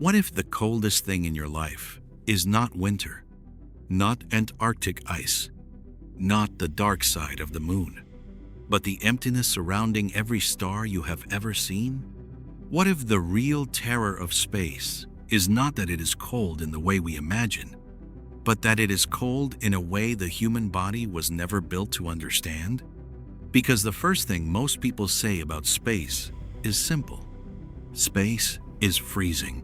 What if the coldest thing in your life is not winter, not Antarctic ice, not the dark side of the moon, but the emptiness surrounding every star you have ever seen? What if the real terror of space is not that it is cold in the way we imagine, but that it is cold in a way the human body was never built to understand? Because the first thing most people say about space is simple. Space is freezing.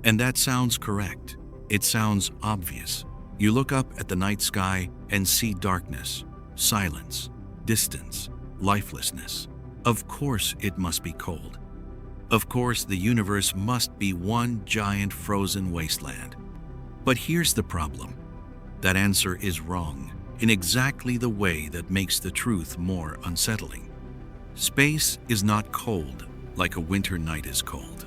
And that sounds correct. It sounds obvious. You look up at the night sky and see darkness, silence, distance, lifelessness. Of course it must be cold. Of course the universe must be one giant frozen wasteland. But here's the problem. That answer is wrong in exactly the way that makes the truth more unsettling. Space is not cold like a winter night is cold.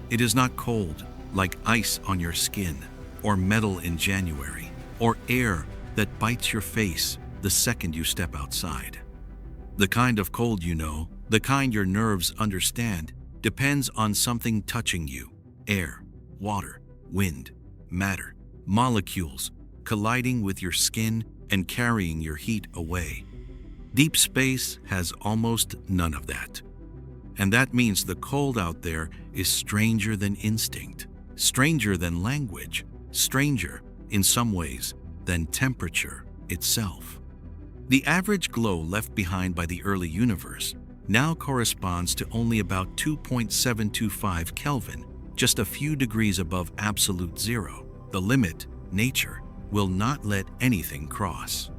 It is not cold like ice on your skin, or metal in January, or air that bites your face the second you step outside. The kind of cold you know, the kind your nerves understand, depends on something touching you: air, water, wind, matter, molecules colliding with your skin and carrying your heat away. Deep space has almost none of that. And that means the cold out there is stranger than instinct, stranger than language, stranger, in some ways, than temperature itself. The average glow left behind by the early universe now corresponds to only about 2.725 Kelvin, just a few degrees above absolute zero, the limit nature will not let anything cross.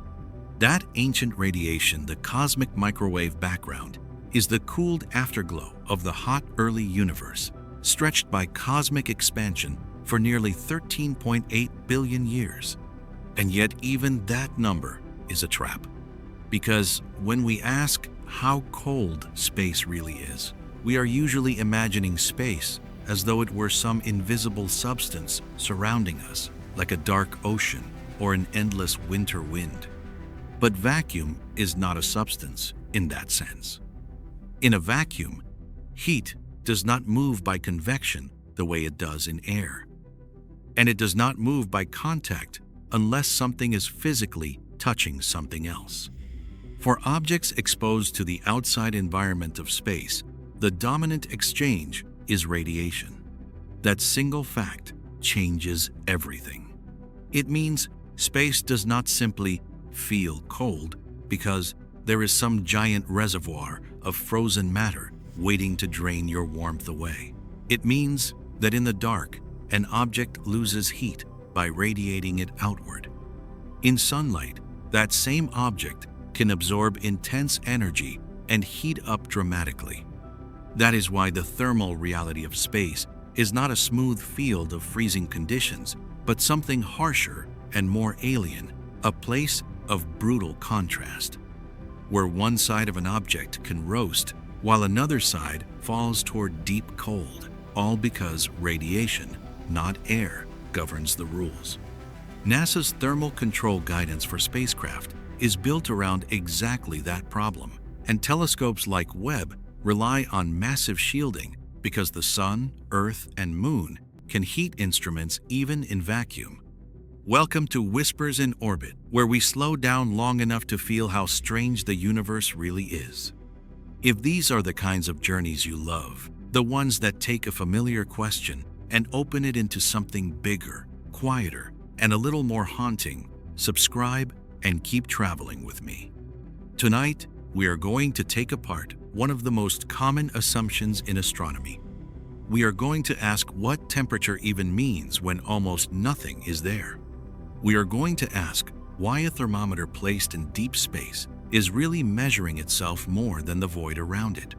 That ancient radiation, the cosmic microwave background, is the cooled afterglow of the hot early universe, stretched by cosmic expansion for nearly 13.8 billion years. And yet even that number is a trap. Because when we ask how cold space really is, we are usually imagining space as though it were some invisible substance surrounding us, like a dark ocean or an endless winter wind. But vacuum is not a substance in that sense. In a vacuum, heat does not move by convection the way it does in air. And it does not move by contact unless something is physically touching something else. For objects exposed to the outside environment of space, the dominant exchange is radiation. That single fact changes everything. It means space does not simply feel cold because there is some giant reservoir of frozen matter waiting to drain your warmth away. It means that in the dark, an object loses heat by radiating it outward. In sunlight, that same object can absorb intense energy and heat up dramatically. That is why the thermal reality of space is not a smooth field of freezing conditions, but something harsher and more alien, a place of brutal contrast, where one side of an object can roast while another side falls toward deep cold, all because radiation, not air, governs the rules. NASA's thermal control guidance for spacecraft is built around exactly that problem, and telescopes like Webb rely on massive shielding because the Sun, Earth, and Moon can heat instruments even in vacuum. Welcome to Whispers in Orbit, where we slow down long enough to feel how strange the universe really is. If these are the kinds of journeys you love, the ones that take a familiar question and open it into something bigger, quieter, and a little more haunting, subscribe and keep traveling with me. Tonight, we are going to take apart one of the most common assumptions in astronomy. We are going to ask what temperature even means when almost nothing is there. We are going to ask why a thermometer placed in deep space is really measuring itself more than the void around it.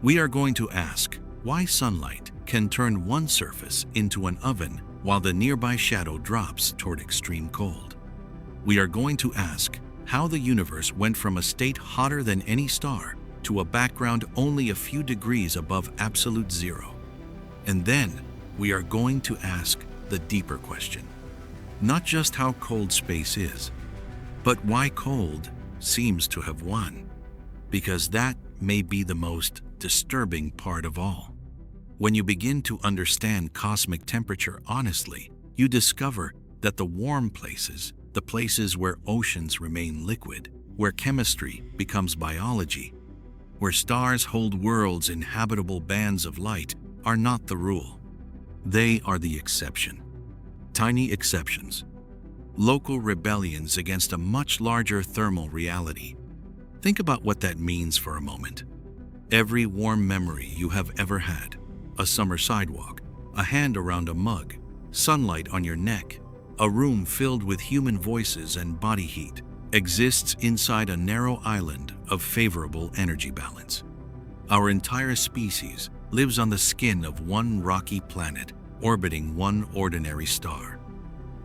We are going to ask why sunlight can turn one surface into an oven while the nearby shadow drops toward extreme cold. We are going to ask how the universe went from a state hotter than any star to a background only a few degrees above absolute zero. And then we are going to ask the deeper question. Not just how cold space is, but why cold seems to have won. Because that may be the most disturbing part of all. When you begin to understand cosmic temperature honestly, you discover that the warm places, the places where oceans remain liquid, where chemistry becomes biology, where stars hold worlds in habitable bands of light, are not the rule. They are the exception. Tiny exceptions. Local rebellions against a much larger thermal reality. Think about what that means for a moment. Every warm memory you have ever had, a summer sidewalk, a hand around a mug, sunlight on your neck, a room filled with human voices and body heat, exists inside a narrow island of favorable energy balance. Our entire species lives on the skin of one rocky planet orbiting one ordinary star.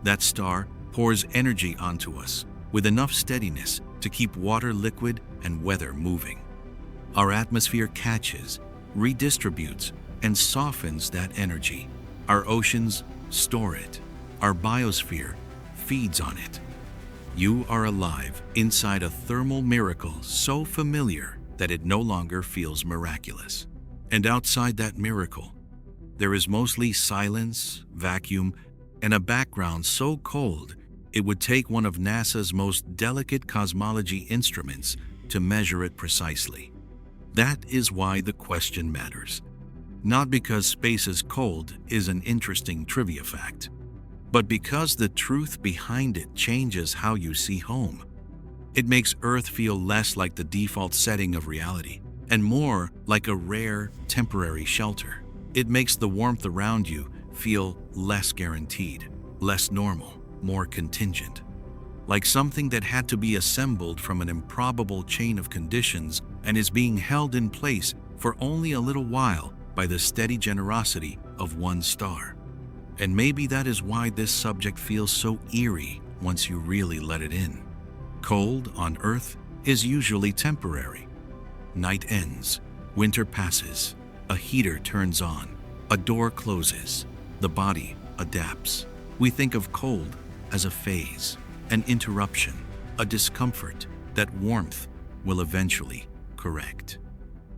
That star pours energy onto us with enough steadiness to keep water liquid and weather moving. Our atmosphere catches, redistributes, and softens that energy. Our oceans store it. Our biosphere feeds on it. You are alive inside a thermal miracle so familiar that it no longer feels miraculous. And outside that miracle, there is mostly silence, vacuum, and a background so cold it would take one of NASA's most delicate cosmology instruments to measure it precisely. That is why the question matters. Not because space is cold is an interesting trivia fact, but because the truth behind it changes how you see home. It makes Earth feel less like the default setting of reality and more like a rare, temporary shelter. It makes the warmth around you feel less guaranteed, less normal, more contingent. Like something that had to be assembled from an improbable chain of conditions and is being held in place for only a little while by the steady generosity of one star. And maybe that is why this subject feels so eerie once you really let it in. Cold on Earth is usually temporary. Night ends, winter passes, a heater turns on, a door closes, the body adapts. We think of cold as a phase, an interruption, a discomfort that warmth will eventually correct.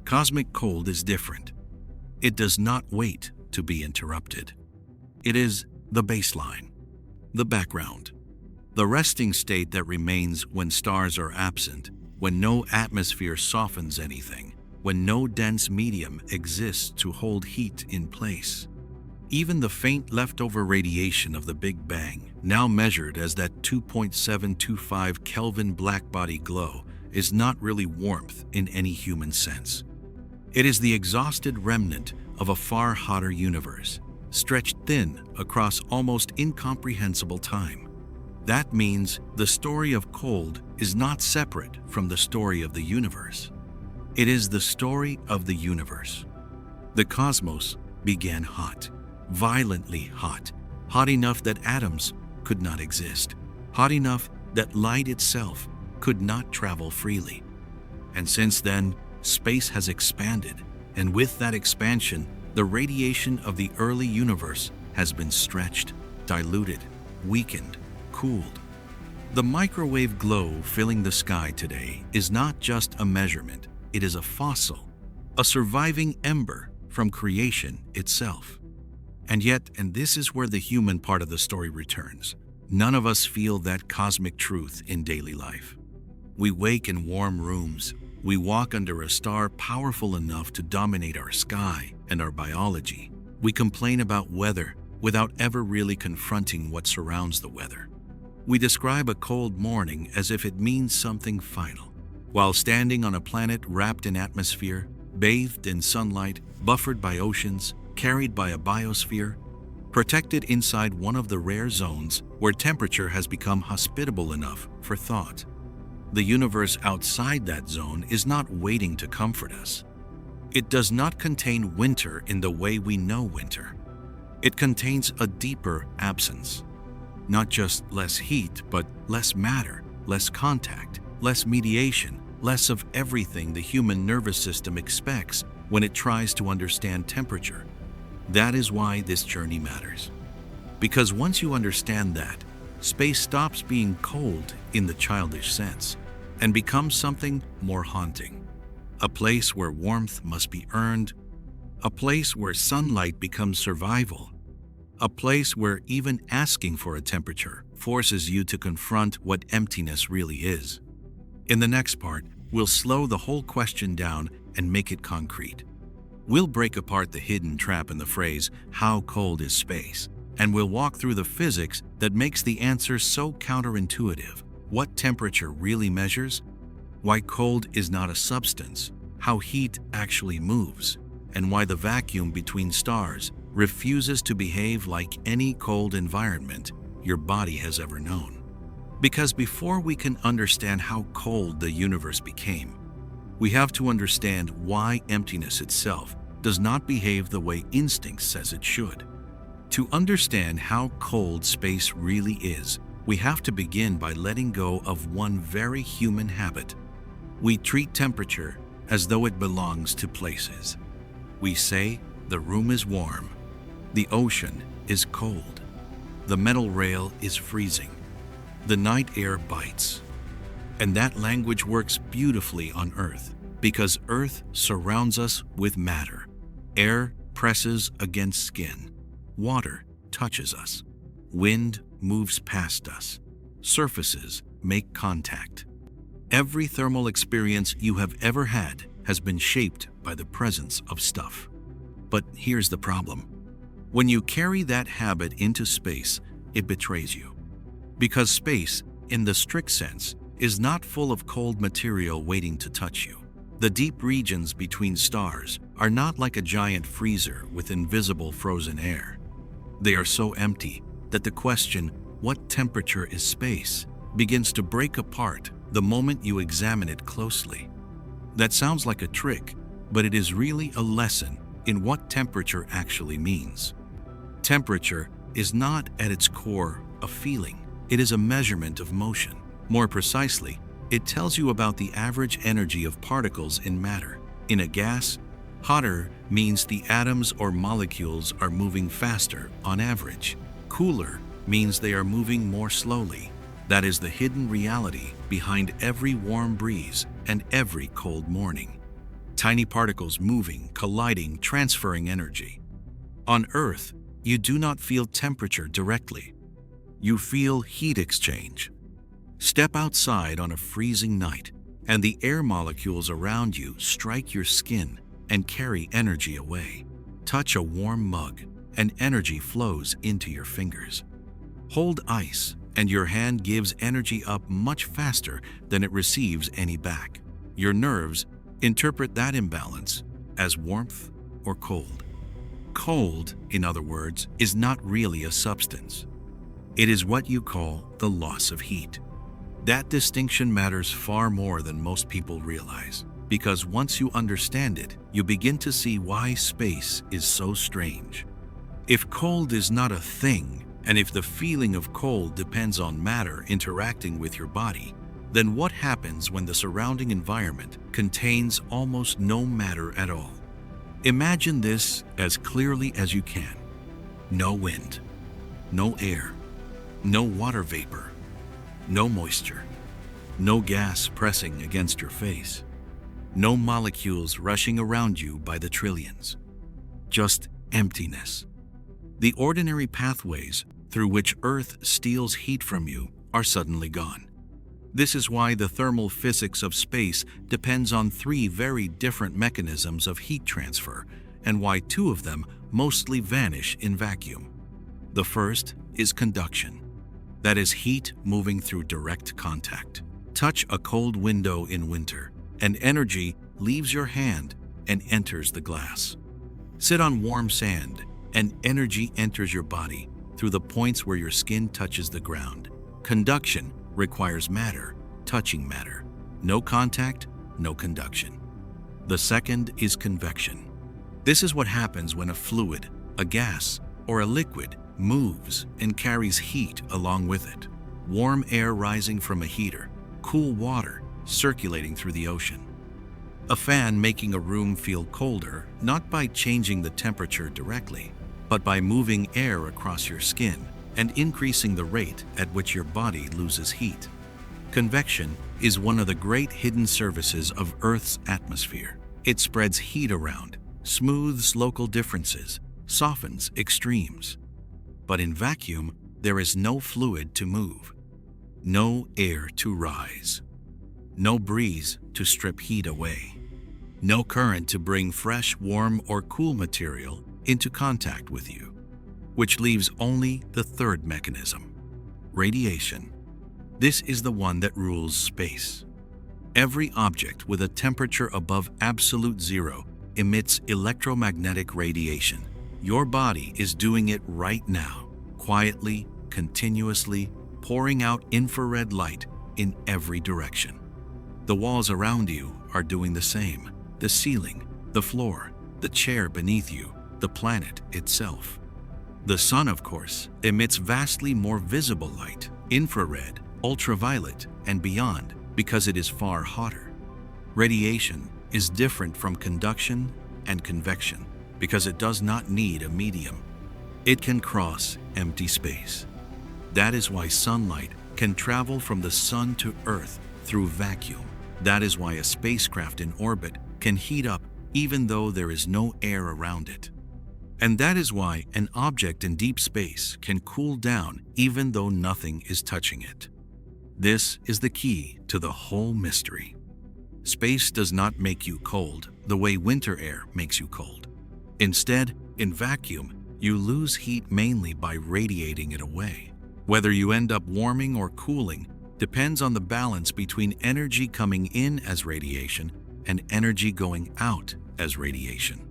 Cosmic cold is different. It does not wait to be interrupted. It is the baseline, the background, the resting state that remains when stars are absent, when no atmosphere softens anything, when no dense medium exists to hold heat in place. Even the faint leftover radiation of the Big Bang, now measured as that 2.725 Kelvin blackbody glow, is not really warmth in any human sense. It is the exhausted remnant of a far hotter universe, stretched thin across almost incomprehensible time. That means the story of cold is not separate from the story of the universe. It is the story of the universe. The cosmos began hot, violently hot, hot enough that atoms could not exist, hot enough that light itself could not travel freely. And since then, space has expanded, and with that expansion, the radiation of the early universe has been stretched, diluted, weakened, cooled. The microwave glow filling the sky today is not just a measurement, it is a fossil, a surviving ember from creation itself. And yet, and this is where the human part of the story returns, none of us feel that cosmic truth in daily life. We wake in warm rooms. We walk under a star powerful enough to dominate our sky and our biology. We complain about weather without ever really confronting what surrounds the weather. We describe a cold morning as if it means something final, while standing on a planet wrapped in atmosphere, bathed in sunlight, buffered by oceans, carried by a biosphere, protected inside one of the rare zones where temperature has become hospitable enough for thought. The universe outside that zone is not waiting to comfort us. It does not contain winter in the way we know winter. It contains a deeper absence. Not just less heat, but less matter, less contact, less mediation, less of everything the human nervous system expects when it tries to understand temperature. That is why this journey matters. Because once you understand that, space stops being cold in the childish sense and becomes something more haunting. A place where warmth must be earned, a place where sunlight becomes survival, a place where even asking for a temperature forces you to confront what emptiness really is. In the next part, we'll slow the whole question down and make it concrete. We'll break apart the hidden trap in the phrase, "How cold is space?" And we'll walk through the physics that makes the answer so counterintuitive. What temperature really measures, why cold is not a substance, how heat actually moves, and why the vacuum between stars refuses to behave like any cold environment your body has ever known. Because before we can understand how cold the universe became, we have to understand why emptiness itself does not behave the way instinct says it should. To understand how cold space really is, we have to begin by letting go of one very human habit. We treat temperature as though it belongs to places. We say the room is warm, the ocean is cold, the metal rail is freezing, the night air bites. And that language works beautifully on Earth because Earth surrounds us with matter. Air presses against skin, water touches us, wind moves past us, surfaces make contact. Every thermal experience you have ever had has been shaped by the presence of stuff. But here's the problem. When you carry that habit into space, it betrays you. Because space, in the strict sense, is not full of cold material waiting to touch you. The deep regions between stars are not like a giant freezer with invisible frozen air. They are so empty that the question, "What temperature is space?" begins to break apart the moment you examine it closely. That sounds like a trick, but it is really a lesson in what temperature actually means. Temperature is not at its core a feeling, it is a measurement of motion. More precisely, it tells you about the average energy of particles in matter. In a gas, hotter means the atoms or molecules are moving faster on average. Cooler means they are moving more slowly. That is the hidden reality behind every warm breeze and every cold morning. Tiny particles moving, colliding, transferring energy. On Earth, you do not feel temperature directly. You feel heat exchange. Step outside on a freezing night, and the air molecules around you strike your skin and carry energy away. Touch a warm mug, and energy flows into your fingers. Hold ice, and your hand gives energy up much faster than it receives any back. Your nerves interpret that imbalance as warmth or cold. Cold, in other words, is not really a substance. It is what you call the loss of heat. That distinction matters far more than most people realize, because once you understand it, you begin to see why space is so strange. If cold is not a thing, and if the feeling of cold depends on matter interacting with your body, then what happens when the surrounding environment contains almost no matter at all? Imagine this as clearly as you can. No wind, no air, no water vapor, no moisture, no gas pressing against your face, no molecules rushing around you by the trillions. Just emptiness. The ordinary pathways through which Earth steals heat from you are suddenly gone. This is why the thermal physics of space depends on three very different mechanisms of heat transfer, and why two of them mostly vanish in vacuum. The first is conduction. That is heat moving through direct contact. Touch a cold window in winter, and energy leaves your hand and enters the glass. Sit on warm sand, and energy enters your body through the points where your skin touches the ground. Conduction requires matter touching matter. No contact, no conduction. The second is convection. This is what happens when a fluid, a gas, or a liquid moves and carries heat along with it. Warm air rising from a heater, cool water circulating through the ocean. A fan making a room feel colder, not by changing the temperature directly, but by moving air across your skin and increasing the rate at which your body loses heat. Convection is one of the great hidden surfaces of Earth's atmosphere. It spreads heat around, smooths local differences, softens extremes. But in vacuum, there is no fluid to move, no air to rise, no breeze to strip heat away, no current to bring fresh, warm, or cool material into contact with you, which leaves only the third mechanism, radiation. This is the one that rules space. Every object with a temperature above absolute zero emits electromagnetic radiation. Your body is doing it right now, quietly, continuously, pouring out infrared light in every direction. The walls around you are doing the same. The ceiling, the floor, the chair beneath you, the planet itself. The sun, of course, emits vastly more visible light, infrared, ultraviolet, and beyond, because it is far hotter. Radiation is different from conduction and convection because it does not need a medium. It can cross empty space. That is why sunlight can travel from the sun to Earth through vacuum. That is why a spacecraft in orbit can heat up even though there is no air around it. And that is why an object in deep space can cool down even though nothing is touching it. This is the key to the whole mystery. Space does not make you cold the way winter air makes you cold. Instead, in vacuum, you lose heat mainly by radiating it away. Whether you end up warming or cooling depends on the balance between energy coming in as radiation and energy going out as radiation.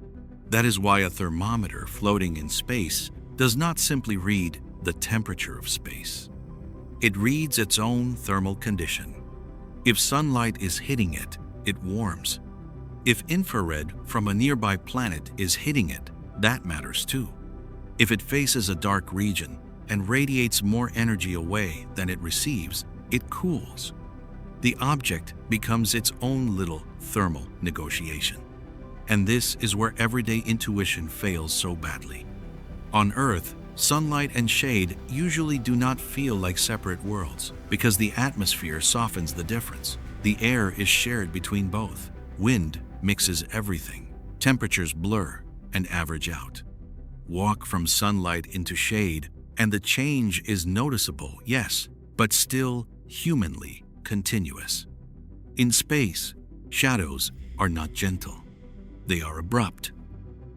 That is why a thermometer floating in space does not simply read the temperature of space. It reads its own thermal condition. If sunlight is hitting it, it warms. If infrared from a nearby planet is hitting it, that matters too. If it faces a dark region and radiates more energy away than it receives, it cools. The object becomes its own little thermal negotiation. And this is where everyday intuition fails so badly. On Earth, sunlight and shade usually do not feel like separate worlds because the atmosphere softens the difference. The air is shared between both. Wind mixes everything. Temperatures blur and average out. Walk from sunlight into shade, and the change is noticeable, yes, but still humanly continuous. In space, shadows are not gentle. They are abrupt.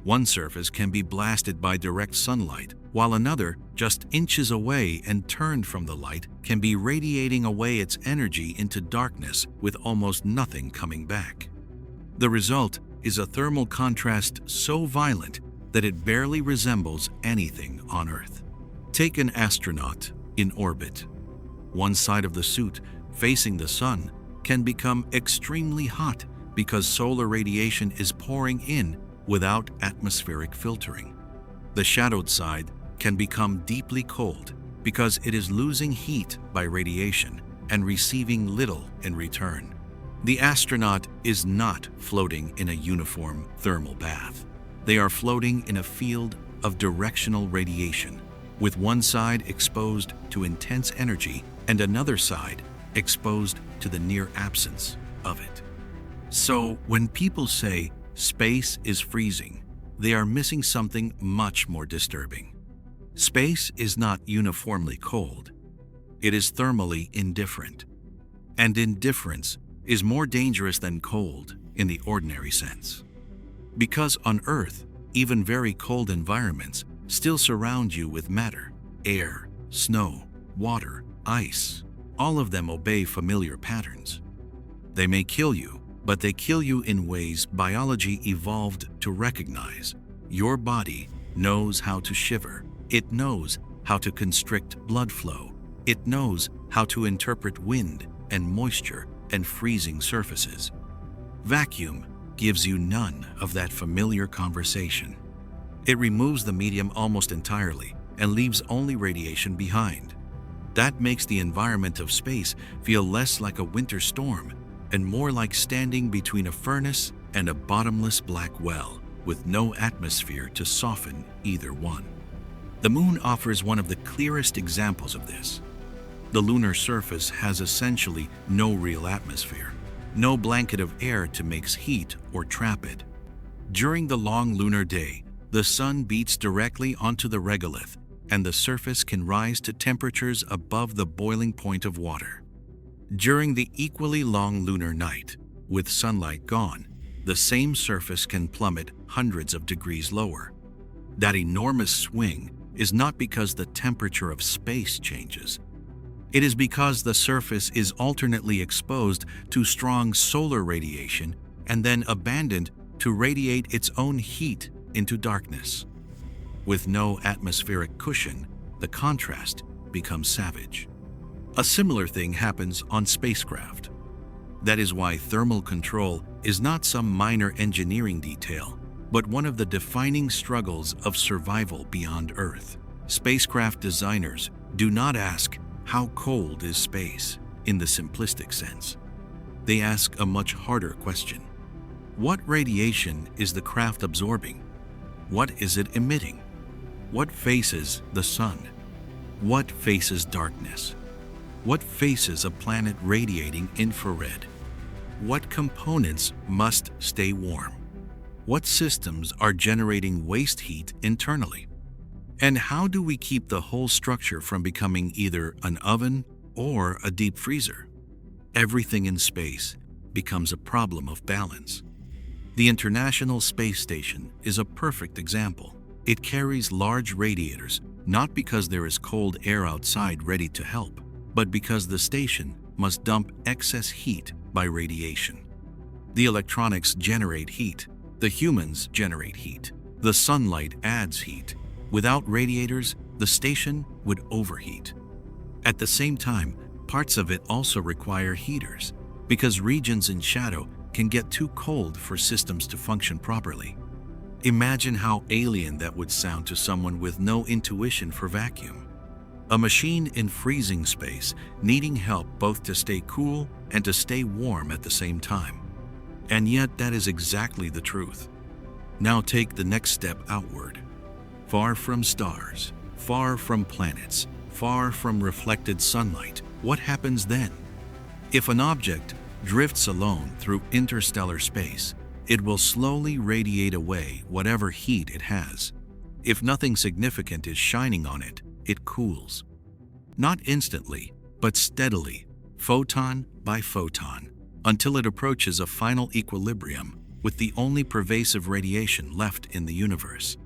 One surface can be blasted by direct sunlight, while another, just inches away and turned from the light, can be radiating away its energy into darkness with almost nothing coming back. The result is a thermal contrast so violent that it barely resembles anything on Earth. Take an astronaut in orbit. One side of the suit, facing the sun, can become extremely hot because solar radiation is pouring in without atmospheric filtering. The shadowed side can become deeply cold because it is losing heat by radiation and receiving little in return. The astronaut is not floating in a uniform thermal bath. They are floating in a field of directional radiation, with one side exposed to intense energy and another side exposed to the near absence of it. So when people say space is freezing, they are missing something much more disturbing. Space is not uniformly cold. It is thermally indifferent. And indifference is more dangerous than cold in the ordinary sense. Because on Earth, even very cold environments still surround you with matter, air, snow, water, ice. All of them obey familiar patterns. They may kill you, but they kill you in ways biology evolved to recognize. Your body knows how to shiver. It knows how to constrict blood flow. It knows how to interpret wind and moisture and freezing surfaces. Vacuum gives you none of that familiar conversation. It removes the medium almost entirely and leaves only radiation behind. That makes the environment of space feel less like a winter storm and more like standing between a furnace and a bottomless black well with no atmosphere to soften either one. The moon offers one of the clearest examples of this. The lunar surface has essentially no real atmosphere, no blanket of air to make heat or trap it. During the long lunar day, the sun beats directly onto the regolith, and the surface can rise to temperatures above the boiling point of water. During the equally long lunar night, with sunlight gone, the same surface can plummet hundreds of degrees lower. That enormous swing is not because the temperature of space changes. It is because the surface is alternately exposed to strong solar radiation and then abandoned to radiate its own heat into darkness. With no atmospheric cushion, the contrast becomes savage. A similar thing happens on spacecraft. That is why thermal control is not some minor engineering detail, but one of the defining struggles of survival beyond Earth. Spacecraft designers do not ask, "How cold is space?" in the simplistic sense. They ask a much harder question. What radiation is the craft absorbing? What is it emitting? What faces the sun? What faces darkness? What faces a planet radiating infrared? What components must stay warm? What systems are generating waste heat internally? And how do we keep the whole structure from becoming either an oven or a deep freezer? Everything in space becomes a problem of balance. The International Space Station is a perfect example. It carries large radiators, not because there is cold air outside ready to help, but because the station must dump excess heat by radiation. The electronics generate heat. The humans generate heat. The sunlight adds heat. Without radiators, the station would overheat. At the same time, parts of it also require heaters, because regions in shadow can get too cold for systems to function properly. Imagine how alien that would sound to someone with no intuition for vacuum. A machine in freezing space, needing help both to stay cool and to stay warm at the same time. And yet that is exactly the truth. Now take the next step outward. Far from stars, far from planets, far from reflected sunlight, what happens then? If an object drifts alone through interstellar space, it will slowly radiate away whatever heat it has. If nothing significant is shining on it, it cools. Not instantly, but steadily, photon by photon, until it approaches a final equilibrium with the only pervasive radiation left in the universe: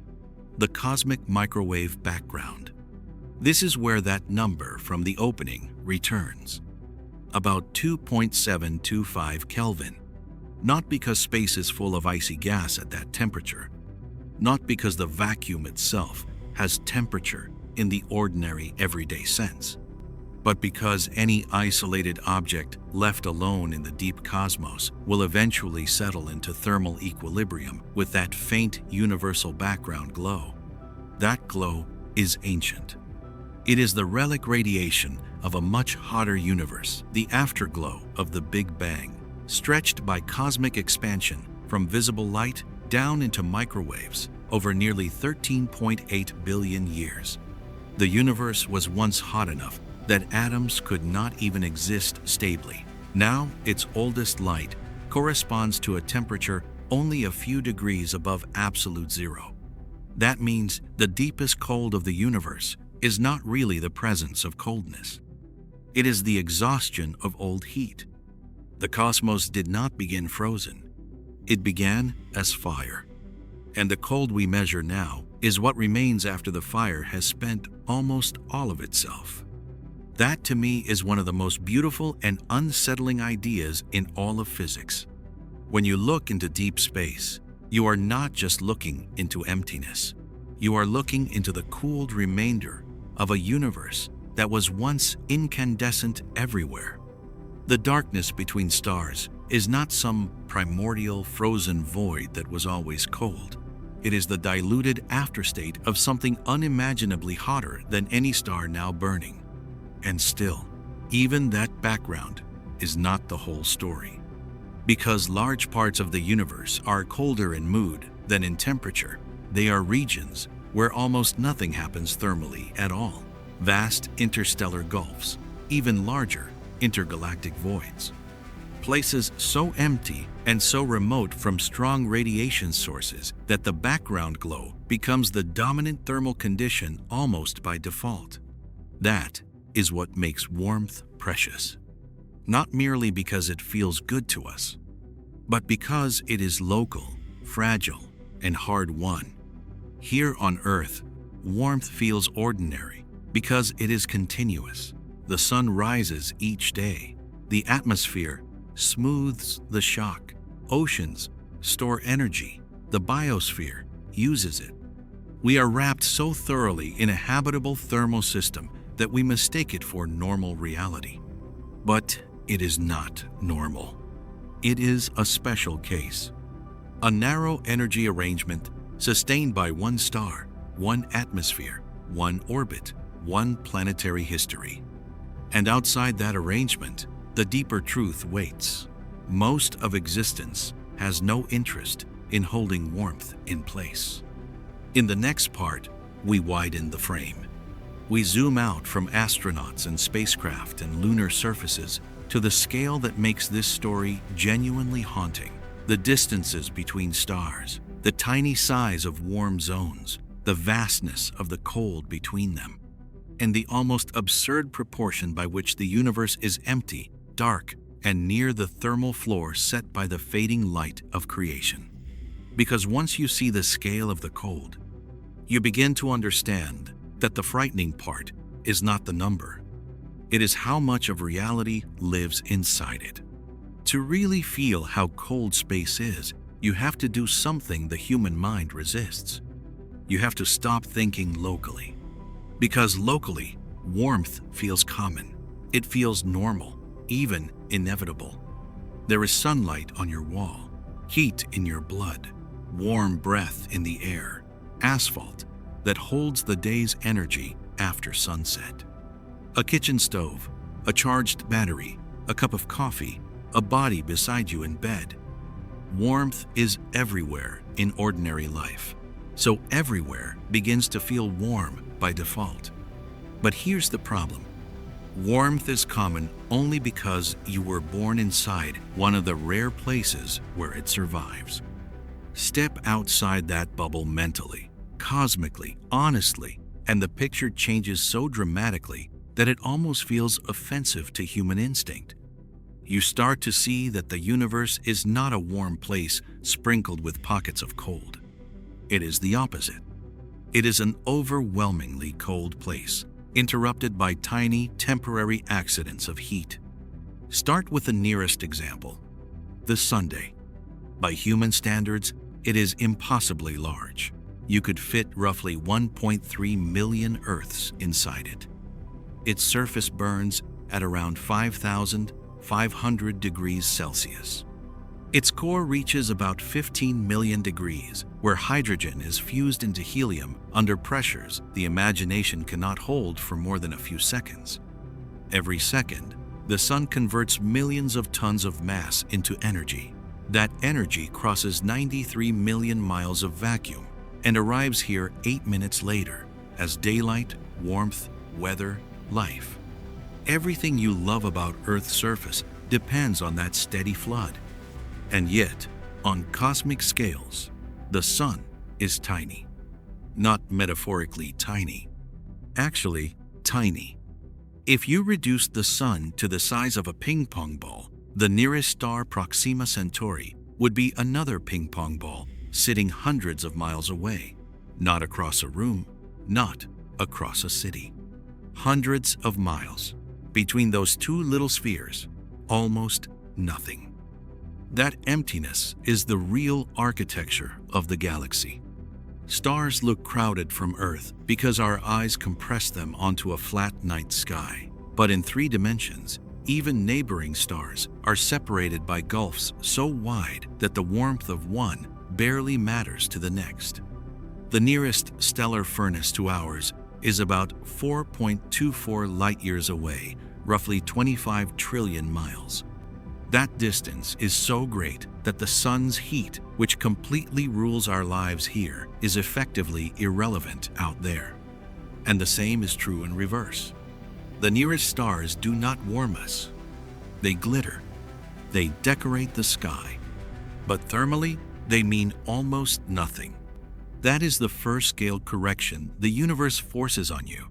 the cosmic microwave background. This is where that number from the opening returns. About 2.725 Kelvin. Not because space is full of icy gas at that temperature, not because the vacuum itself has temperature in the ordinary everyday sense, but because any isolated object left alone in the deep cosmos will eventually settle into thermal equilibrium with that faint universal background glow. That glow is ancient. It is the relic radiation of a much hotter universe, the afterglow of the Big Bang, stretched by cosmic expansion from visible light down into microwaves over nearly 13.8 billion years. The universe was once hot enough that atoms could not even exist stably. Now, its oldest light corresponds to a temperature only a few degrees above absolute zero. That means the deepest cold of the universe is not really the presence of coldness. It is the exhaustion of old heat. The cosmos did not begin frozen. It began as fire. And the cold we measure now is what remains after the fire has spent almost all of itself. That, to me, is one of the most beautiful and unsettling ideas in all of physics. When you look into deep space, you are not just looking into emptiness. You are looking into the cooled remainder of a universe that was once incandescent everywhere. The darkness between stars is not some primordial frozen void that was always cold. It is the diluted afterstate of something unimaginably hotter than any star now burning. And still, even that background is not the whole story. Because large parts of the universe are colder in mood than in temperature, they are regions where almost nothing happens thermally at all. Vast interstellar gulfs, even larger intergalactic voids. places so empty and so remote from strong radiation sources that the background glow becomes the dominant thermal condition almost by default. That is what makes warmth precious. Not merely because it feels good to us, but because it is local, fragile, and hard-won. Here on Earth, warmth feels ordinary because it is continuous. The sun rises each day. The atmosphere smooths the shock. Oceans store energy. The biosphere uses it. We are wrapped so thoroughly in a habitable thermal system that we mistake it for normal reality. But it is not normal. It is a special case. A narrow energy arrangement sustained by one star, one atmosphere, one orbit, one planetary history. And outside that arrangement, the deeper truth waits. Most of existence has no interest in holding warmth in place. In the next part, we widen the frame. We zoom out from astronauts and spacecraft and lunar surfaces to the scale that makes this story genuinely haunting. The distances between stars, the tiny size of warm zones, the vastness of the cold between them, and the almost absurd proportion by which the universe is empty, dark, and near the thermal floor set by the fading light of creation. Because once you see the scale of the cold, you begin to understand that the frightening part is not the number. It is how much of reality lives inside it. To really feel how cold space is, you have to do something the human mind resists. You have to stop thinking locally. Because locally, warmth feels common. It feels normal, even inevitable. There is sunlight on your wall, heat in your blood, warm breath in the air, asphalt that holds the day's energy after sunset. A kitchen stove, a charged battery, a cup of coffee, a body beside you in bed. Warmth is everywhere in ordinary life, so everywhere begins to feel warm by default. But here's the problem. Warmth is common only because you were born inside one of the rare places where it survives. Step outside that bubble mentally, cosmically, honestly, and the picture changes so dramatically that it almost feels offensive to human instinct. You start to see that the universe is not a warm place sprinkled with pockets of cold. It is the opposite. It is an overwhelmingly cold place, interrupted by tiny, temporary accidents of heat. Start with the nearest example, the Sunday. By human standards, it is impossibly large. You could fit roughly 1.3 million Earths inside it. Its surface burns at around 5,500 degrees Celsius. Its core reaches about 15 million degrees, where hydrogen is fused into helium under pressures the imagination cannot hold for more than a few seconds. Every second, the sun converts millions of tons of mass into energy. That energy crosses 93 million miles of vacuum and arrives here 8 minutes later as daylight, warmth, weather, life. Everything you love about Earth's surface depends on that steady flood. And yet, on cosmic scales, the sun is tiny. Not metaphorically tiny. Actually, tiny. If you reduced the sun to the size of a ping pong ball, the nearest star, Proxima Centauri, would be another ping pong ball sitting hundreds of miles away. Not across a room, not across a city. Hundreds of miles. Between those two little spheres, almost nothing. That emptiness is the real architecture of the galaxy. Stars look crowded from Earth because our eyes compress them onto a flat night sky. But in 3 dimensions, even neighboring stars are separated by gulfs so wide that the warmth of one barely matters to the next. The nearest stellar furnace to ours is about 4.24 light-years away, roughly 25 trillion miles. That distance is so great that the sun's heat, which completely rules our lives here, is effectively irrelevant out there. And the same is true in reverse. The nearest stars do not warm us. They glitter. They decorate the sky. But thermally, they mean almost nothing. That is the first scale correction the universe forces on you.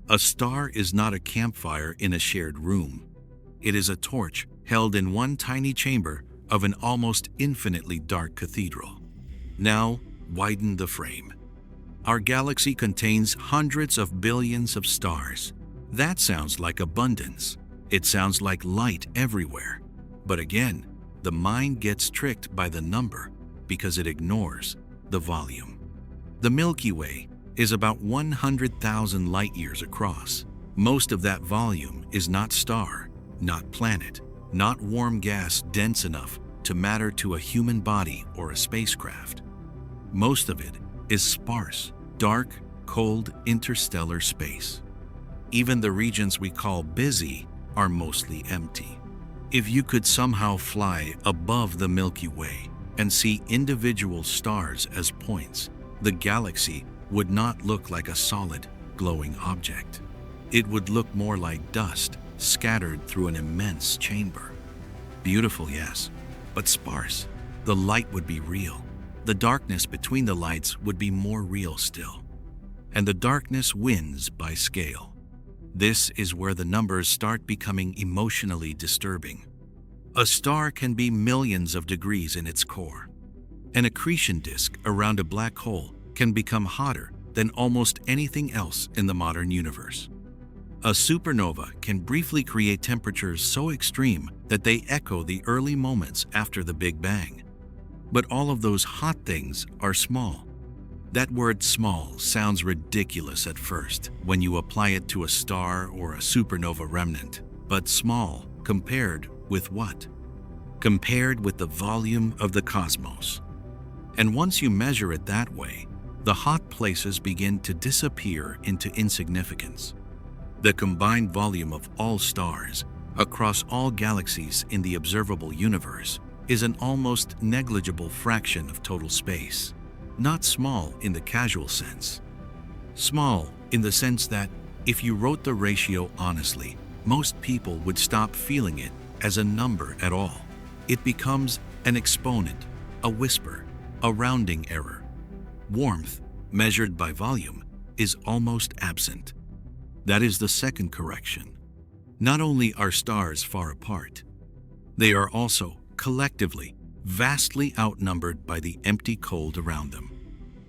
A star is not a campfire in a shared room. It is a torch held in one tiny chamber of an almost infinitely dark cathedral. Now, widen the frame. Our galaxy contains hundreds of billions of stars. That sounds like abundance. It sounds like light everywhere. But again, the mind gets tricked by the number because it ignores the volume. The Milky Way is about 100,000 light-years across. Most of that volume is not star, not planet, not warm gas dense enough to matter to a human body or a spacecraft. Most of it is sparse, dark, cold interstellar space. Even the regions we call busy are mostly empty. If you could somehow fly above the Milky Way and see individual stars as points, the galaxy would not look like a solid, glowing object. It would look more like dust scattered through an immense chamber. Beautiful, yes, but sparse. The light would be real. The darkness between the lights would be more real still. And the darkness wins by scale. This is where the numbers start becoming emotionally disturbing. A star can be millions of degrees in its core. An accretion disk around a black hole can become hotter than almost anything else in the modern universe. A supernova can briefly create temperatures so extreme that they echo the early moments after the Big Bang. But all of those hot things are small. That word small sounds ridiculous at first when you apply it to a star or a supernova remnant. But small compared with what? Compared with the volume of the cosmos. And once you measure it that way, the hot places begin to disappear into insignificance. The combined volume of all stars across all galaxies in the observable universe is an almost negligible fraction of total space. Not small in the casual sense. Small in the sense that if you wrote the ratio honestly, most people would stop feeling it as a number at all. It becomes an exponent, a whisper, a rounding error. Warmth, measured by volume, is almost absent. That is the second correction. Not only are stars far apart, they are also, collectively, vastly outnumbered by the empty cold around them.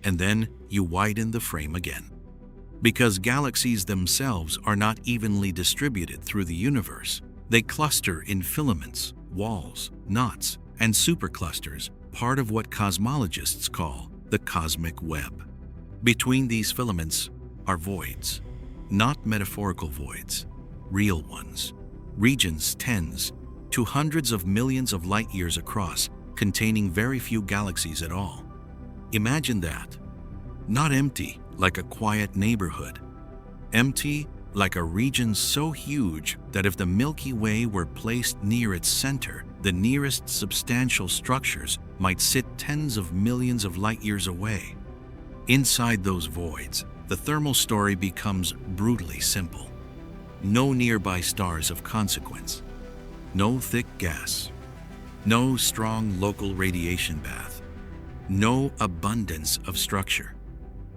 And then you widen the frame again. Because galaxies themselves are not evenly distributed through the universe, they cluster in filaments, walls, knots, and superclusters, part of what cosmologists call the cosmic web. Between these filaments are voids, not metaphorical voids, real ones, regions tens to hundreds of millions of light years across, containing very few galaxies at all. Imagine that. Not empty like a quiet neighborhood. Empty like a region so huge that if the Milky Way were placed near its center, the nearest substantial structures might sit tens of millions of light years away. Inside those voids, the thermal story becomes brutally simple. No nearby stars of consequence. No thick gas. No strong local radiation bath. No abundance of structure.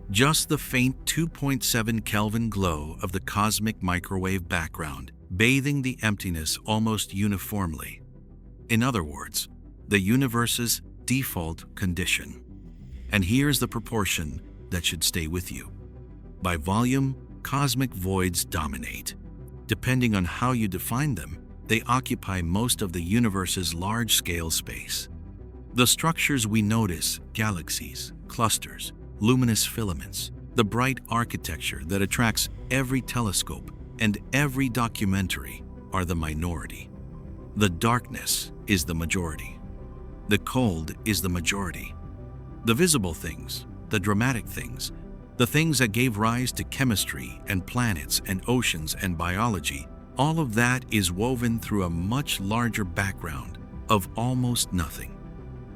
Just the faint 2.7 Kelvin glow of the cosmic microwave background, bathing the emptiness almost uniformly. In other words, the universe's default condition. And here's the proportion that should stay with you. By volume, cosmic voids dominate. Depending on how you define them, they occupy most of the universe's large-scale space. The structures we notice, galaxies, clusters, luminous filaments, the bright architecture that attracts every telescope and every documentary, are the minority. The darkness is the majority. The cold is the majority. The visible things, the dramatic things, the things that gave rise to chemistry and planets and oceans and biology, all of that is woven through a much larger background of almost nothing.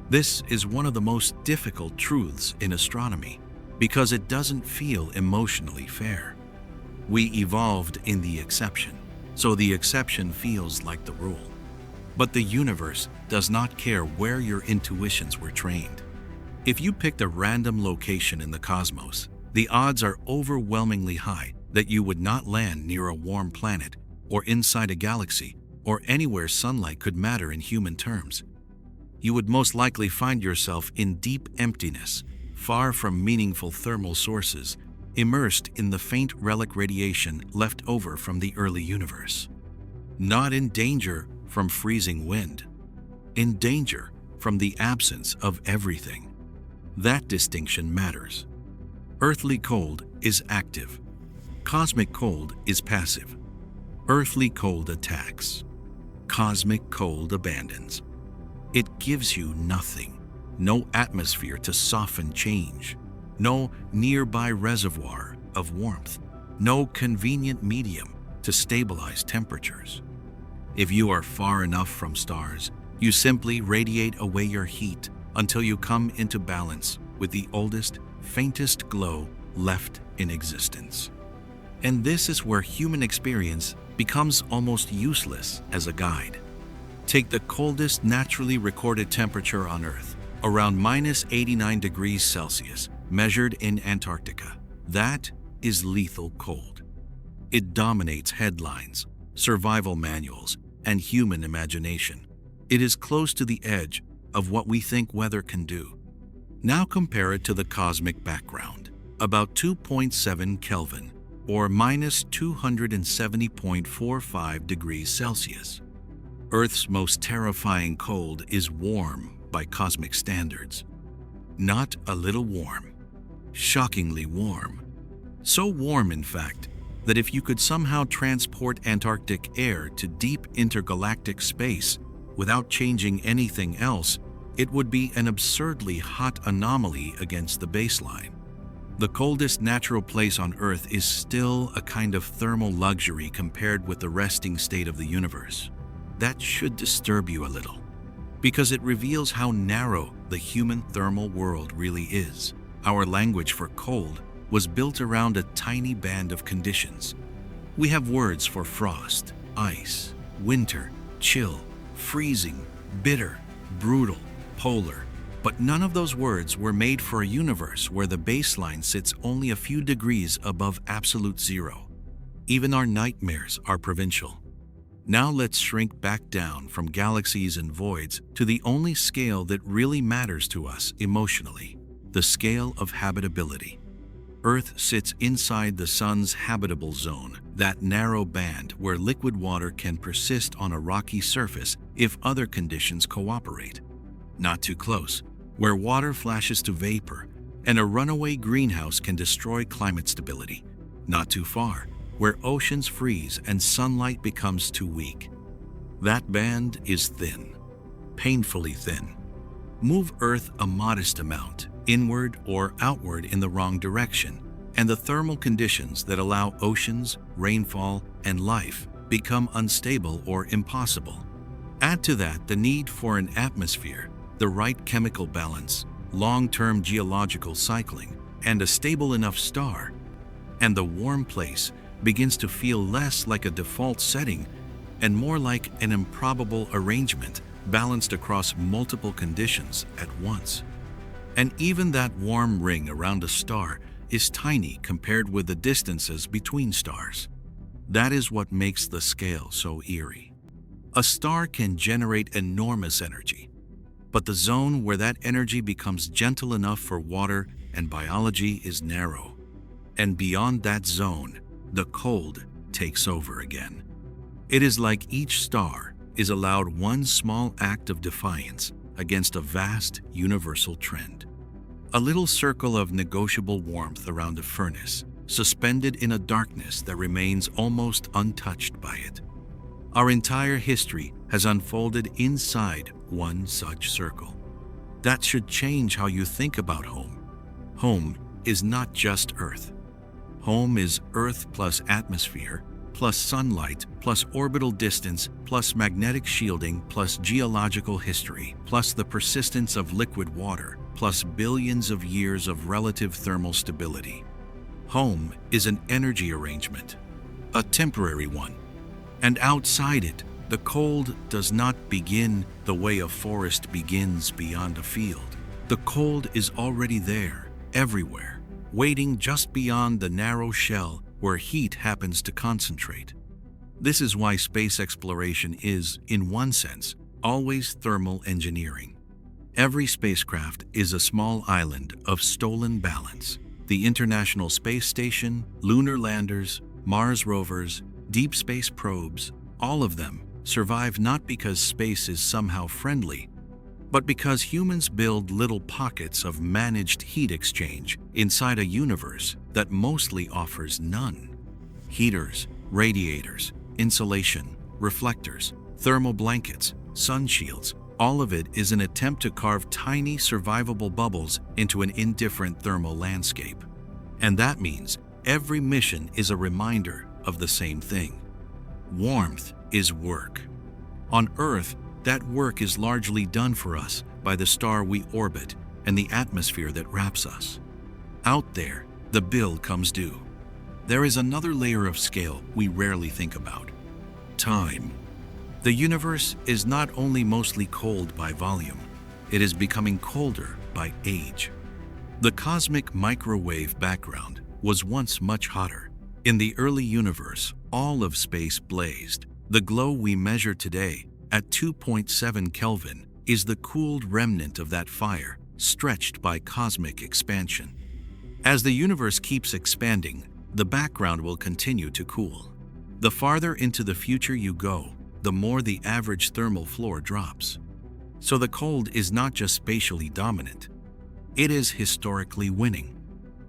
This is one of the most difficult truths in astronomy because it doesn't feel emotionally fair. We evolved in the exception, so the exception feels like the rule. But the universe does not care where your intuitions were trained. If you picked a random location in the cosmos, the odds are overwhelmingly high that you would not land near a warm planet or inside a galaxy or anywhere sunlight could matter in human terms. You would most likely find yourself in deep emptiness, far from meaningful thermal sources, immersed in the faint relic radiation left over from the early universe. Not in danger from freezing wind, in danger from the absence of everything. That distinction matters. Earthly cold is active. Cosmic cold is passive. Earthly cold attacks. Cosmic cold abandons. It gives you nothing. No atmosphere to soften change. No nearby reservoir of warmth. No convenient medium to stabilize temperatures. If you are far enough from stars, you simply radiate away your heat until you come into balance with the oldest, faintest glow left in existence. And this is where human experience becomes almost useless as a guide. Take the coldest naturally recorded temperature on Earth, around minus 89 degrees Celsius, measured in Antarctica. That is lethal cold. It dominates headlines, survival manuals, and human imagination. It is close to the edge of what we think weather can do. Now compare it to the cosmic background, about 2.7 Kelvin, or minus 270.45 degrees Celsius. Earth's most terrifying cold is warm by cosmic standards. Not a little warm, shockingly warm. So warm, in fact, that if you could somehow transport Antarctic air to deep intergalactic space without changing anything else, it would be an absurdly hot anomaly against the baseline. The coldest natural place on Earth is still a kind of thermal luxury compared with the resting state of the universe. That should disturb you a little, because it reveals how narrow the human thermal world really is. Our language for cold was built around a tiny band of conditions. We have words for frost, ice, winter, chill, freezing, bitter, brutal, polar, but none of those words were made for a universe where the baseline sits only a few degrees above absolute zero. Even our nightmares are provincial. Now let's shrink back down from galaxies and voids to the only scale that really matters to us emotionally, the scale of habitability. Earth sits inside the Sun's habitable zone, that narrow band where liquid water can persist on a rocky surface if other conditions cooperate. Not too close, where water flashes to vapor, and a runaway greenhouse can destroy climate stability. Not too far, where oceans freeze and sunlight becomes too weak. That band is thin, painfully thin. Move Earth a modest amount, inward or outward in the wrong direction, and the thermal conditions that allow oceans, rainfall, and life become unstable or impossible. Add to that the need for an atmosphere, the right chemical balance, long-term geological cycling, and a stable enough star, and the warm place begins to feel less like a default setting and more like an improbable arrangement balanced across multiple conditions at once. And even that warm ring around a star is tiny compared with the distances between stars. That is what makes the scale so eerie. A star can generate enormous energy, but the zone where that energy becomes gentle enough for water and biology is narrow. And beyond that zone, the cold takes over again. It is like each star is allowed one small act of defiance against a vast universal trend. A little circle of negotiable warmth around a furnace, suspended in a darkness that remains almost untouched by it. Our entire history has unfolded inside one such circle. That should change how you think about home. Home is not just Earth. Home is Earth plus atmosphere, plus sunlight, plus orbital distance, plus magnetic shielding, plus geological history, plus the persistence of liquid water, plus billions of years of relative thermal stability. Home is an energy arrangement, a temporary one, and outside it, The cold does not begin the way a forest begins beyond a field. The cold is already there, everywhere, waiting just beyond the narrow shell where heat happens to concentrate. This is why space exploration is, in one sense, always thermal engineering. Every spacecraft is a small island of stolen balance. The International Space Station, lunar landers, Mars rovers, deep space probes, all of them survive not because space is somehow friendly, but because humans build little pockets of managed heat exchange inside a universe that mostly offers none. Heaters, radiators, insulation, reflectors, thermal blankets, sun shields, all of it is an attempt to carve tiny survivable bubbles into an indifferent thermal landscape. And that means every mission is a reminder of the same thing. Warmth is work. On Earth, that work is largely done for us by the star we orbit and the atmosphere that wraps us. Out there, the bill comes due. There is another layer of scale we rarely think about: time. The universe is not only mostly cold by volume, it is becoming colder by age. The cosmic microwave background was once much hotter. In the early universe, all of space blazed. The glow we measure today at 2.7 Kelvin is the cooled remnant of that fire, stretched by cosmic expansion. As the universe keeps expanding, the background will continue to cool. The farther into the future you go, the more the average thermal floor drops. So the cold is not just spatially dominant, it is historically winning.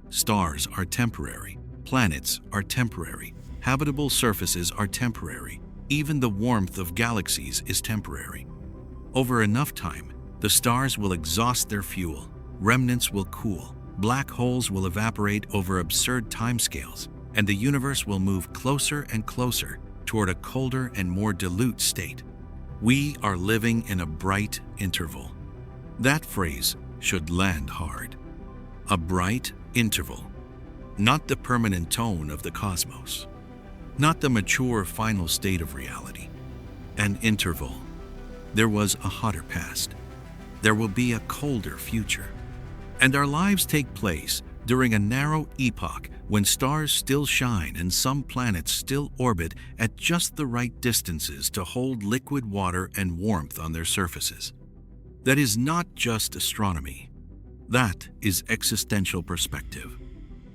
Stars are temporary, planets are temporary, habitable surfaces are temporary. Even the warmth of galaxies is temporary. Over enough time, the stars will exhaust their fuel, remnants will cool, black holes will evaporate over absurd timescales, and the universe will move closer and closer toward a colder and more dilute state. We are living in a bright interval. That phrase should land hard. A bright interval. Not the permanent tone of the cosmos. Not the mature final state of reality. An interval. There was a hotter past. There will be a colder future. And our lives take place during a narrow epoch when stars still shine and some planets still orbit at just the right distances to hold liquid water and warmth on their surfaces. That is not just astronomy. That is existential perspective.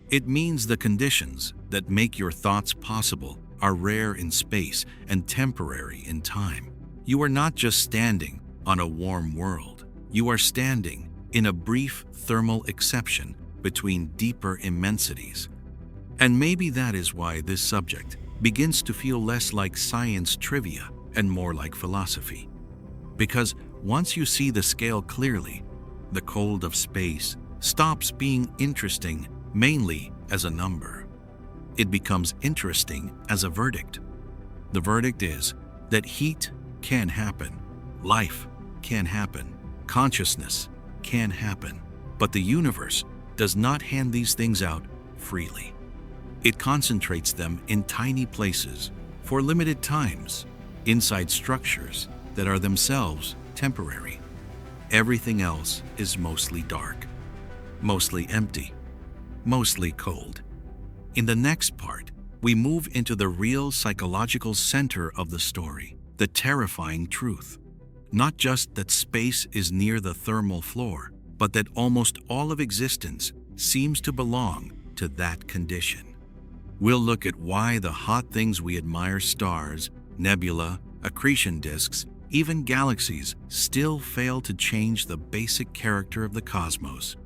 It means the conditions that make your thoughts possible are rare in space and temporary in time. You are not just standing on a warm world. You are standing in a brief thermal exception between deeper immensities. And maybe that is why this subject begins to feel less like science trivia and more like philosophy. Because once you see the scale clearly, the cold of space stops being interesting mainly as a number. It becomes interesting as a verdict. The verdict is that heat can happen, life can happen, consciousness can happen, but the universe does not hand these things out freely. It concentrates them in tiny places for limited times, inside structures that are themselves temporary. Everything else is mostly dark, mostly empty, mostly cold. In the next part, we move into the real psychological center of the story, the terrifying truth. Not just that space is near the thermal floor, but that almost all of existence seems to belong to that condition. We'll look at why the hot things we admire, stars, nebula, accretion disks, even galaxies, still fail to change the basic character of the cosmos,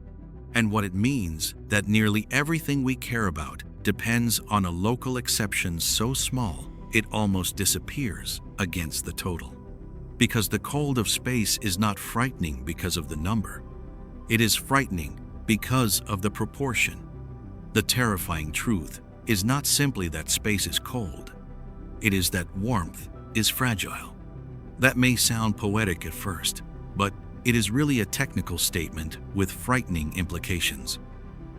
and what it means that nearly everything we care about depends on a local exception so small it almost disappears against the total. Because the cold of space is not frightening because of the number. It is frightening because of the proportion. The terrifying truth is not simply that space is cold. It is that warmth is fragile. That may sound poetic at first, but it is really a technical statement with frightening implications.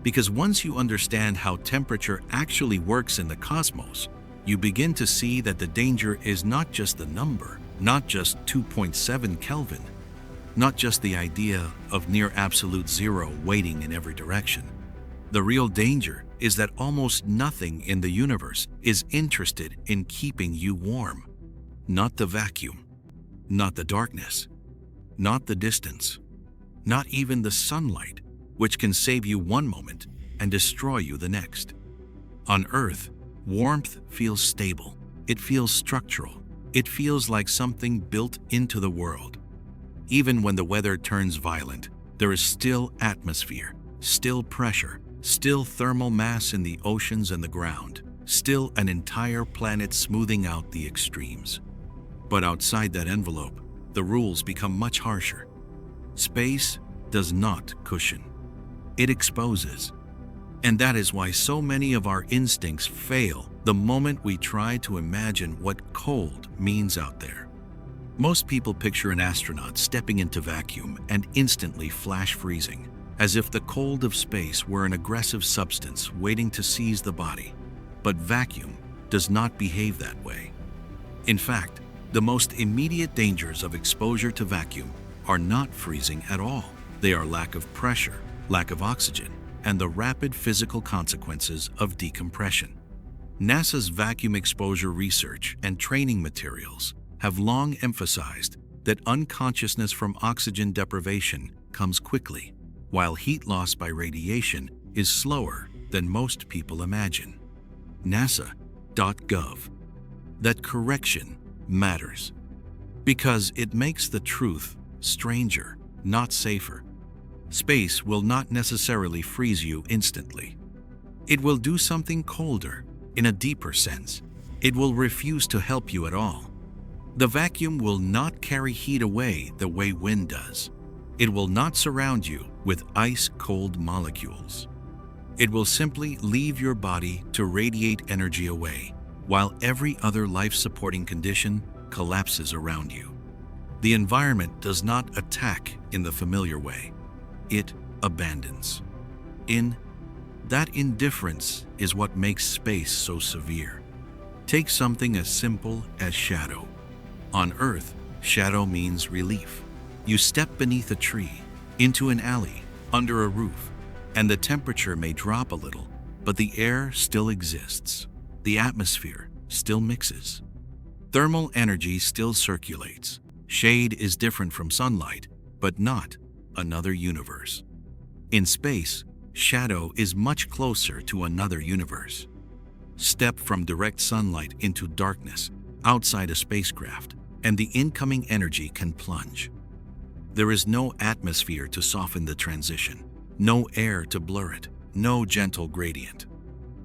Because once you understand how temperature actually works in the cosmos, you begin to see that the danger is not just the number, not just 2.7 Kelvin, not just the idea of near absolute zero waiting in every direction. The real danger is that almost nothing in the universe is interested in keeping you warm. Not the vacuum, not the darkness, not the distance, not even the sunlight, which can save you one moment and destroy you the next. On Earth, warmth feels stable. It feels structural. It feels like something built into the world. Even when the weather turns violent, there is still atmosphere, still pressure, still thermal mass in the oceans and the ground, still an entire planet smoothing out the extremes. But outside that envelope, the rules become much harsher. Space does not cushion. It exposes. And that is why so many of our instincts fail the moment we try to imagine what cold means out there. Most people picture an astronaut stepping into vacuum and instantly flash freezing, as if the cold of space were an aggressive substance waiting to seize the body. But vacuum does not behave that way. In fact, the most immediate dangers of exposure to vacuum are not freezing at all. They are lack of pressure, lack of oxygen, and the rapid physical consequences of decompression. NASA's vacuum exposure research and training materials have long emphasized that unconsciousness from oxygen deprivation comes quickly, while heat loss by radiation is slower than most people imagine. NASA.gov. That correction matters because it makes the truth stranger, not safer. Space will not necessarily freeze you instantly. It will do something colder in a deeper sense. It will refuse to help you at all. The vacuum will not carry heat away the way wind does. It will not surround you with ice-cold molecules. It will simply leave your body to radiate energy away, while every other life-supporting condition collapses around you. The environment does not attack in the familiar way. It abandons. That indifference is what makes space so severe. Take something as simple as shadow. On Earth, shadow means relief. You step beneath a tree, into an alley, under a roof, and the temperature may drop a little, but the air still exists. The atmosphere still mixes. Thermal energy still circulates. Shade is different from sunlight, but not another universe. In space, shadow is much closer to another universe. Step from direct sunlight into darkness outside a spacecraft, and the incoming energy can plunge. There is no atmosphere to soften the transition, no air to blur it, no gentle gradient.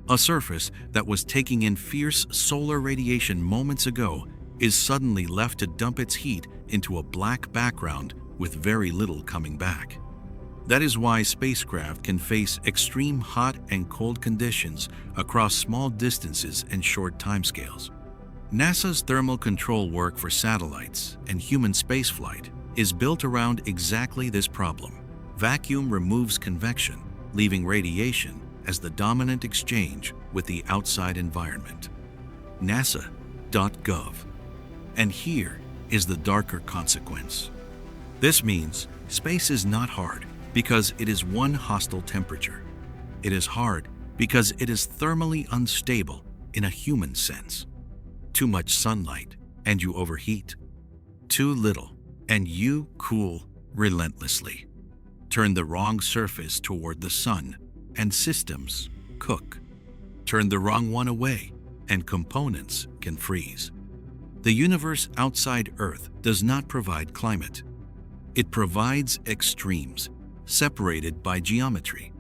A surface that was taking in fierce solar radiation moments ago is suddenly left to dump its heat into a black background with very little coming back. That is why spacecraft can face extreme hot and cold conditions across small distances and short timescales. NASA's thermal control work for satellites and human spaceflight is built around exactly this problem. Vacuum removes convection, leaving radiation as the dominant exchange with the outside environment. NASA.gov. And here is the darker consequence. This means space is not hard because it is one hostile temperature. It is hard because it is thermally unstable in a human sense. Too much sunlight and you overheat. Too little and you cool relentlessly. Turn the wrong surface toward the sun and systems cook. Turn the wrong one away and components can freeze. The universe outside Earth does not provide climate. It provides extremes, separated by geometry.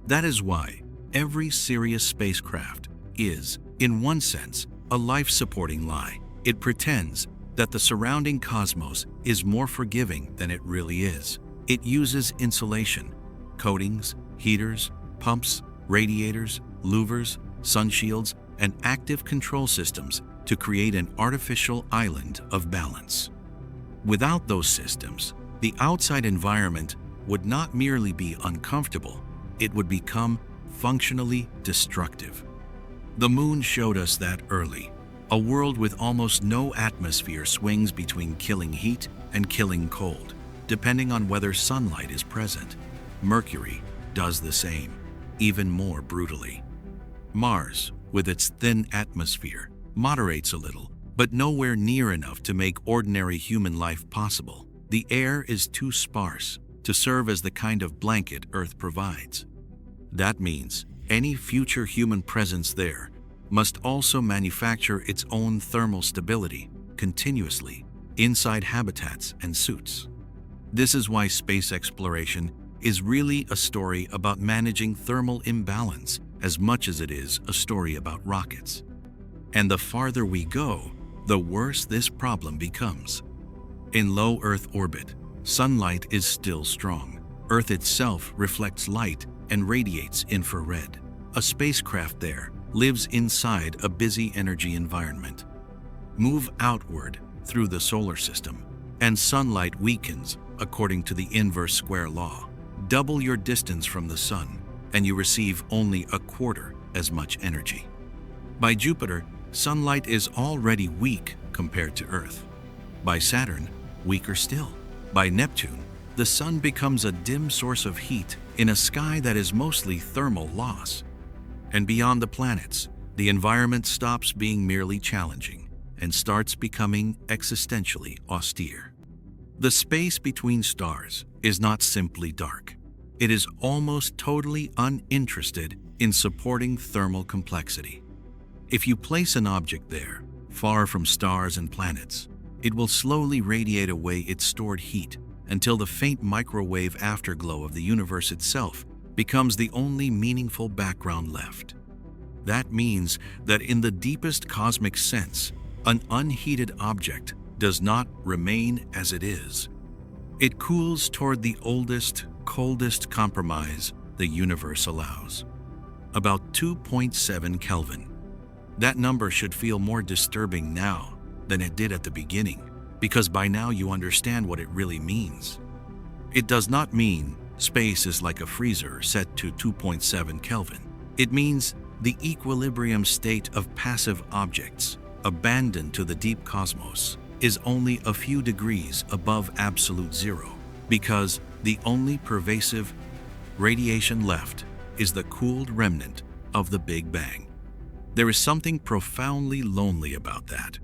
That is why every serious spacecraft is, in one sense, a life-supporting lie. It pretends that the surrounding cosmos is more forgiving than it really is. It uses insulation, coatings, heaters, pumps, radiators, louvers, sun shields, and active control systems to create an artificial island of balance. Without those systems, the outside environment would not merely be uncomfortable, it would become functionally destructive. The moon showed us that early. A world with almost no atmosphere swings between killing heat and killing cold, depending on whether sunlight is present. Mercury does the same, even more brutally. Mars, with its thin atmosphere, moderates a little, but nowhere near enough to make ordinary human life possible. The air is too sparse to serve as the kind of blanket Earth provides. That means any future human presence there must also manufacture its own thermal stability continuously inside habitats and suits. This is why space exploration is really a story about managing thermal imbalance as much as it is a story about rockets. And the farther we go, the worse this problem becomes. In low Earth orbit, sunlight is still strong. Earth itself reflects light and radiates infrared. A spacecraft there lives inside a busy energy environment. Move outward through the solar system, and sunlight weakens according to the inverse square law. Double your distance from the sun, and you receive only a quarter as much energy. By Jupiter, sunlight is already weak compared to Earth. By Saturn, weaker still. By Neptune, the sun becomes a dim source of heat in a sky that is mostly thermal loss. And beyond the planets, the environment stops being merely challenging and starts becoming existentially austere. The space between stars is not simply dark. It is almost totally uninterested in supporting thermal complexity. If you place an object there, far from stars and planets, it will slowly radiate away its stored heat until the faint microwave afterglow of the universe itself becomes the only meaningful background left. That means that in the deepest cosmic sense, an unheated object does not remain as it is. It cools toward the oldest, coldest compromise the universe allows. About 2.7 Kelvin. That number should feel more disturbing now than it did at the beginning, because by now you understand what it really means. It does not mean space is like a freezer set to 2.7 Kelvin. It means the equilibrium state of passive objects, abandoned to the deep cosmos, is only a few degrees above absolute zero, because the only pervasive radiation left is the cooled remnant of the Big Bang. There is something profoundly lonely about that.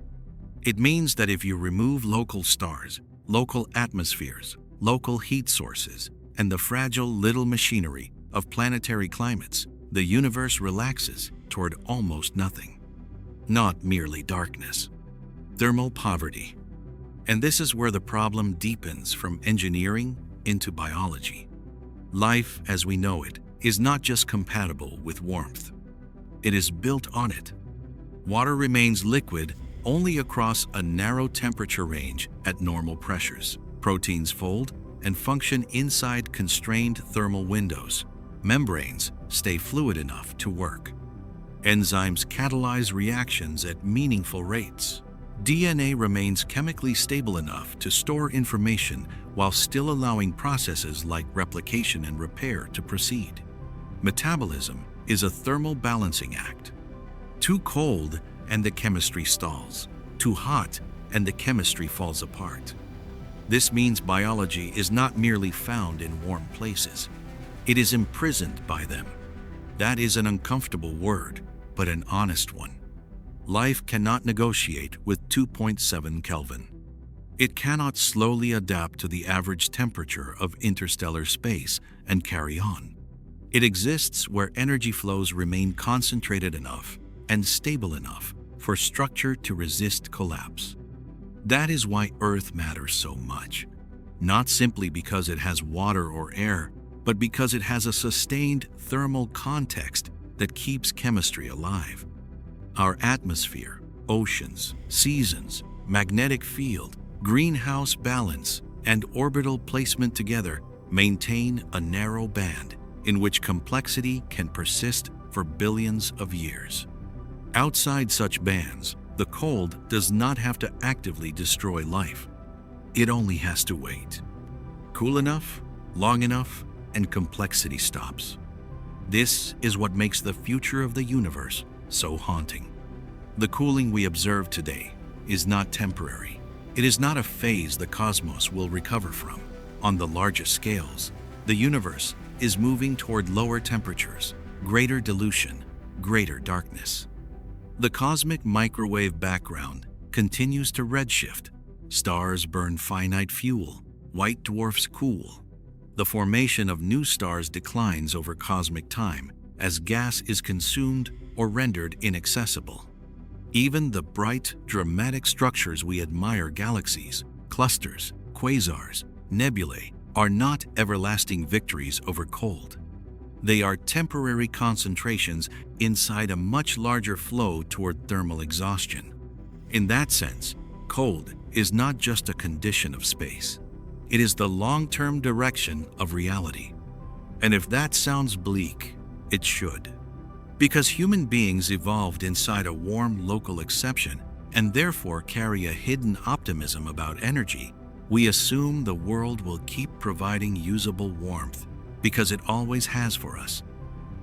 It means that if you remove local stars, local atmospheres, local heat sources, and the fragile little machinery of planetary climates, the universe relaxes toward almost nothing. Not merely darkness. Thermal poverty. And this is where the problem deepens from engineering into biology. Life as we know it is not just compatible with warmth. It is built on it. Water remains liquid only across a narrow temperature range at normal pressures. Proteins fold and function inside constrained thermal windows. Membranes stay fluid enough to work. Enzymes catalyze reactions at meaningful rates. DNA remains chemically stable enough to store information while still allowing processes like replication and repair to proceed. Metabolism is a thermal balancing act. Too cold and the chemistry stalls. Too hot and the chemistry falls apart. This means biology is not merely found in warm places. It is imprisoned by them. That is an uncomfortable word, but an honest one. Life cannot negotiate with 2.7 Kelvin. It cannot slowly adapt to the average temperature of interstellar space and carry on. It exists where energy flows remain concentrated enough and stable enough for structure to resist collapse. That is why Earth matters so much, not simply because it has water or air, but because it has a sustained thermal context that keeps chemistry alive. Our atmosphere, oceans, seasons, magnetic field, greenhouse balance, and orbital placement together maintain a narrow band in which complexity can persist for billions of years. Outside such bands, the cold does not have to actively destroy life. It only has to wait. Cool enough, long enough, and complexity stops. This is what makes the future of the universe so haunting. The cooling we observe today is not temporary. It is not a phase the cosmos will recover from. On the largest scales, the universe is moving toward lower temperatures, greater dilution, greater darkness. The cosmic microwave background continues to redshift. Stars burn finite fuel, white dwarfs cool. The formation of new stars declines over cosmic time as gas is consumed or rendered inaccessible. Even the bright, dramatic structures we admire, galaxies, clusters, quasars, nebulae, are not everlasting victories over cold. They are temporary concentrations inside a much larger flow toward thermal exhaustion. In that sense, cold is not just a condition of space. It is the long-term direction of reality. And if that sounds bleak, it should. Because human beings evolved inside a warm local exception and therefore carry a hidden optimism about energy, we assume the world will keep providing usable warmth because it always has for us.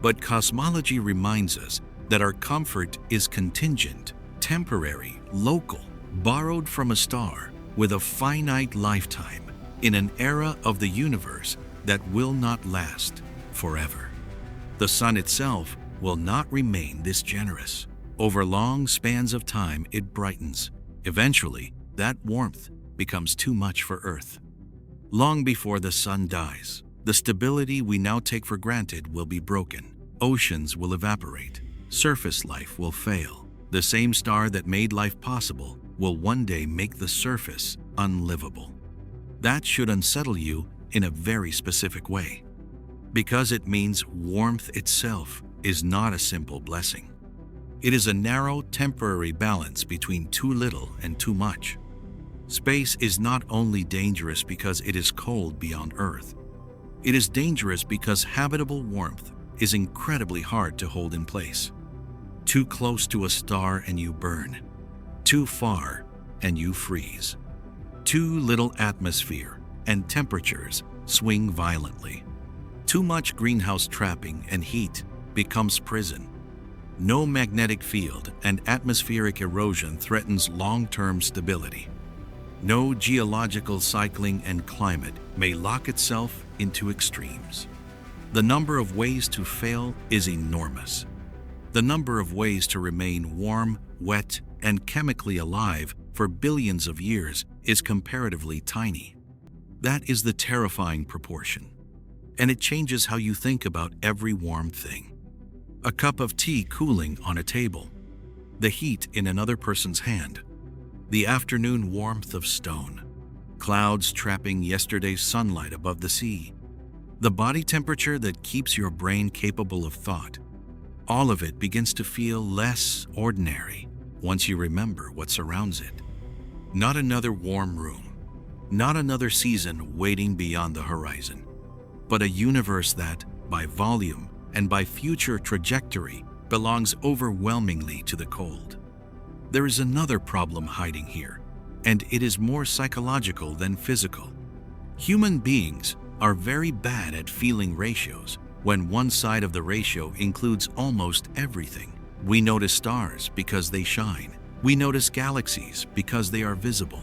But cosmology reminds us that our comfort is contingent, temporary, local, borrowed from a star with a finite lifetime in an era of the universe that will not last forever. The sun itself will not remain this generous. Over long spans of time, it brightens. Eventually, that warmth becomes too much for Earth. Long before the sun dies, the stability we now take for granted will be broken. Oceans will evaporate. Surface life will fail. The same star that made life possible will one day make the surface unlivable. That should unsettle you in a very specific way, because it means warmth itself is not a simple blessing. It is a narrow, temporary balance between too little and too much. Space is not only dangerous because it is cold beyond Earth. It is dangerous because habitable warmth is incredibly hard to hold in place. Too close to a star and you burn. Too far and you freeze. Too little atmosphere and temperatures swing violently. Too much greenhouse trapping and heat becomes prison. No magnetic field and atmospheric erosion threatens long-term stability. No geological cycling and climate may lock itself into extremes. The number of ways to fail is enormous. The number of ways to remain warm, wet, and chemically alive for billions of years is comparatively tiny. That is the terrifying proportion, and it changes how you think about every warm thing. A cup of tea cooling on a table, the heat in another person's hand, the afternoon warmth of stone, clouds trapping yesterday's sunlight above the sea, the body temperature that keeps your brain capable of thought. All of it begins to feel less ordinary once you remember what surrounds it. Not another warm room, not another season waiting beyond the horizon, but a universe that, by volume and by future trajectory, belongs overwhelmingly to the cold. There is another problem hiding here, and it is more psychological than physical. Human beings are very bad at feeling ratios when one side of the ratio includes almost everything. We notice stars because they shine. We notice galaxies because they are visible.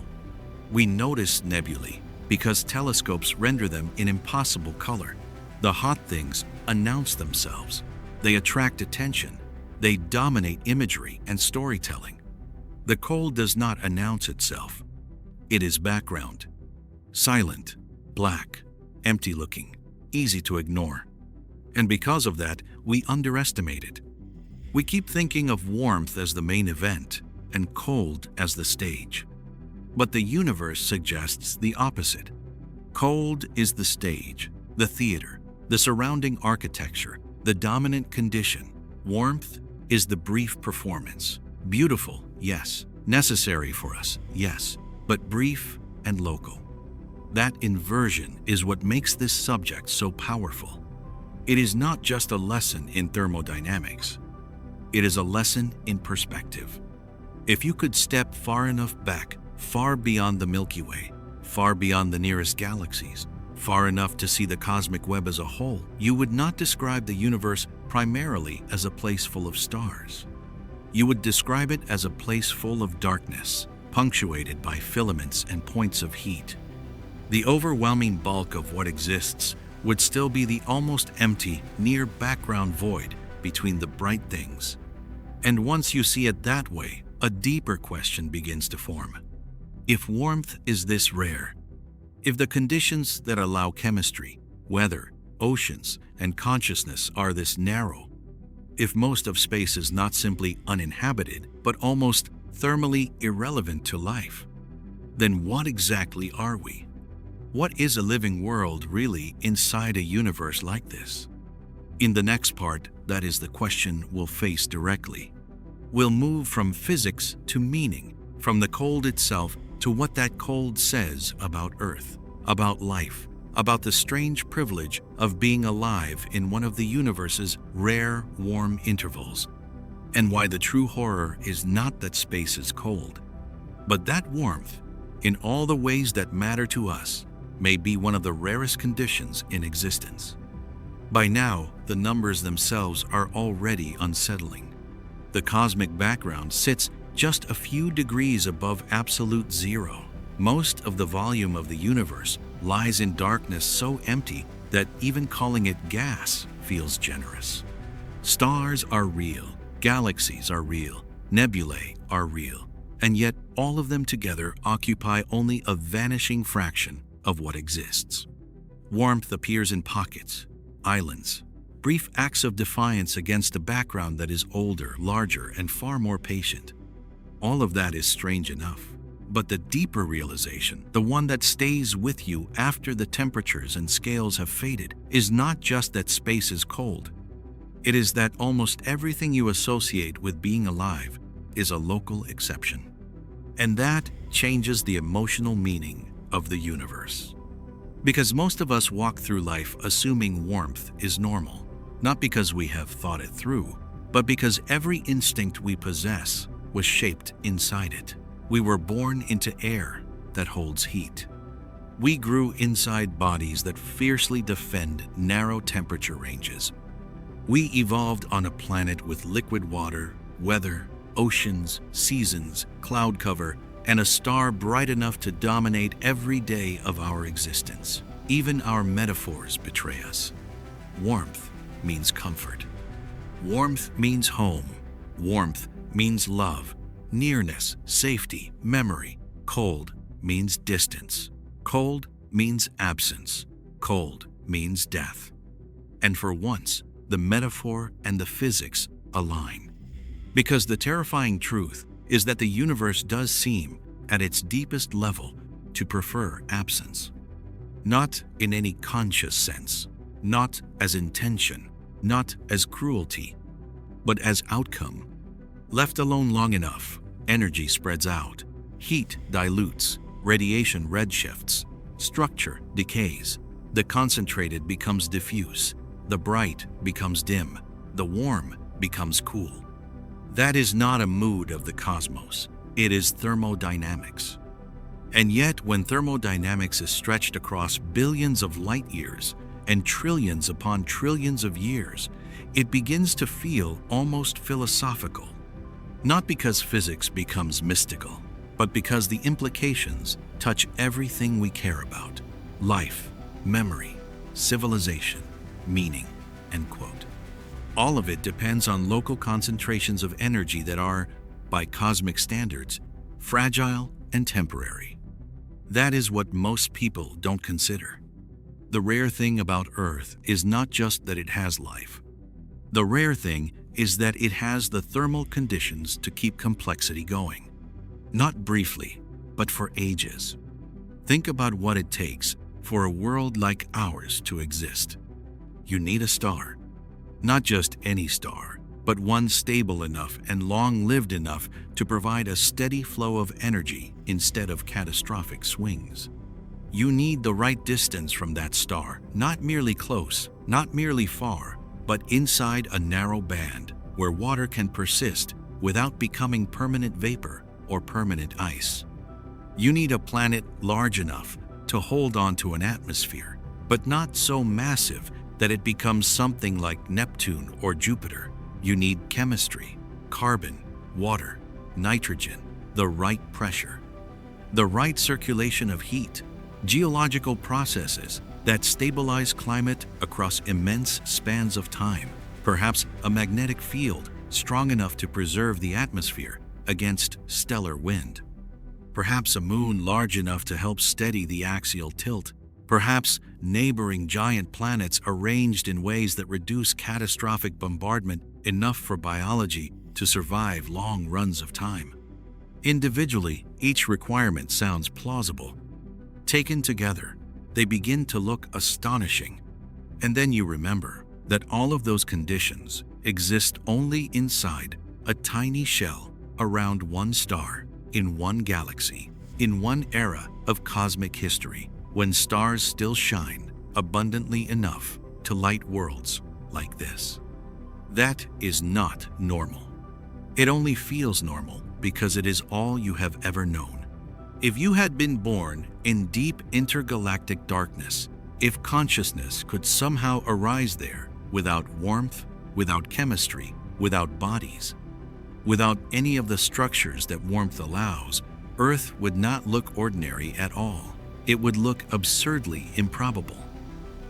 We notice nebulae because telescopes render them in impossible color. The hot things announce themselves. They attract attention. They dominate imagery and storytelling. The cold does not announce itself. It is background. Silent, black, empty-looking, easy to ignore. And because of that, we underestimate it. We keep thinking of warmth as the main event and cold as the stage. But the universe suggests the opposite. Cold is the stage, the theater, the surrounding architecture, the dominant condition. Warmth is the brief performance. Beautiful, yes. Necessary for us, yes. But brief and local. That inversion is what makes this subject so powerful. It is not just a lesson in thermodynamics. It is a lesson in perspective. If you could step far enough back, far beyond the Milky Way, far beyond the nearest galaxies, far enough to see the cosmic web as a whole, you would not describe the universe primarily as a place full of stars. You would describe it as a place full of darkness, punctuated by filaments and points of heat. The overwhelming bulk of what exists would still be the almost empty, near background void between the bright things. And once you see it that way, a deeper question begins to form. If warmth is this rare, if the conditions that allow chemistry, weather, oceans, and consciousness are this narrow, if most of space is not simply uninhabited, but almost thermally irrelevant to life, then what exactly are we? What is a living world really inside a universe like this? In the next part, that is the question we'll face directly. We'll move from physics to meaning, from the cold itself to what that cold says about Earth, about life, about the strange privilege of being alive in one of the universe's rare warm intervals, and why the true horror is not that space is cold, but that warmth, in all the ways that matter to us, may be one of the rarest conditions in existence. By now, the numbers themselves are already unsettling. The cosmic background sits just a few degrees above absolute zero. Most of the volume of the universe lies in darkness so empty that even calling it gas feels generous. Stars are real, galaxies are real, nebulae are real, and yet all of them together occupy only a vanishing fraction of what exists. Warmth appears in pockets, islands, brief acts of defiance against a background that is older, larger, and far more patient. All of that is strange enough. But the deeper realization, the one that stays with you after the temperatures and scales have faded, is not just that space is cold. It is that almost everything you associate with being alive is a local exception. And that changes the emotional meaning of the universe. Because most of us walk through life assuming warmth is normal, not because we have thought it through, but because every instinct we possess was shaped inside it. We were born into air that holds heat. We grew inside bodies that fiercely defend narrow temperature ranges. We evolved on a planet with liquid water, weather, oceans, seasons, cloud cover, and a star bright enough to dominate every day of our existence. Even our metaphors betray us. Warmth means comfort. Warmth means home. Warmth means love, nearness, safety, memory. Cold means distance. Cold means absence. Cold means death. And for once, the metaphor and the physics align. Because the terrifying truth is that the universe does seem, at its deepest level, to prefer absence. Not in any conscious sense, not as intention, not as cruelty, but as outcome. Left alone long enough, energy spreads out, heat dilutes, radiation redshifts, structure decays, the concentrated becomes diffuse, the bright becomes dim, the warm becomes cool. That is not a mood of the cosmos, it is thermodynamics. And yet, when thermodynamics is stretched across billions of light years and trillions upon trillions of years, it begins to feel almost philosophical. Not because physics becomes mystical, but because the implications touch everything we care about: life, memory, civilization, meaning, end quote. All of it depends on local concentrations of energy that are, by cosmic standards, fragile and temporary. That is what most people don't consider. The rare thing about Earth is not just that it has life. The rare thing is that it has the thermal conditions to keep complexity going. Not briefly, but for ages. Think about what it takes for a world like ours to exist. You need a star. Not just any star, but one stable enough and long-lived enough to provide a steady flow of energy instead of catastrophic swings. You need the right distance from that star, not merely close, not merely far, but inside a narrow band where water can persist without becoming permanent vapor or permanent ice. You need a planet large enough to hold on to an atmosphere, but not so massive that it becomes something like Neptune or Jupiter. You need chemistry, carbon, water, nitrogen, the right pressure, the right circulation of heat, geological processes that stabilize climate across immense spans of time, perhaps a magnetic field strong enough to preserve the atmosphere against stellar wind, perhaps a moon large enough to help steady the axial tilt, perhaps neighboring giant planets arranged in ways that reduce catastrophic bombardment enough for biology to survive long runs of time. Individually, each requirement sounds plausible. Taken together, they begin to look astonishing. And then you remember that all of those conditions exist only inside a tiny shell around one star, in one galaxy, in one era of cosmic history, when stars still shine abundantly enough to light worlds like this. That is not normal. It only feels normal because it is all you have ever known. If you had been born in deep intergalactic darkness, if consciousness could somehow arise there without warmth, without chemistry, without bodies, without any of the structures that warmth allows, Earth would not look ordinary at all. It would look absurdly improbable.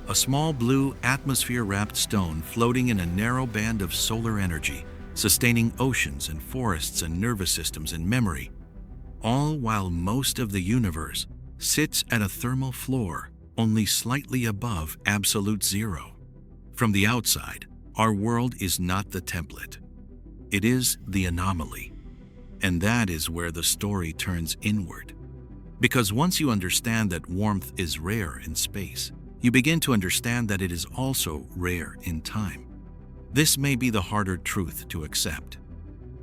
A small blue atmosphere-wrapped stone floating in a narrow band of solar energy, sustaining oceans and forests and nervous systems and memory, all while most of the universe sits at a thermal floor only slightly above absolute zero. From the outside, our world is not the template. It is the anomaly. And that is where the story turns inward. Because once you understand that warmth is rare in space, you begin to understand that it is also rare in time. This may be the harder truth to accept.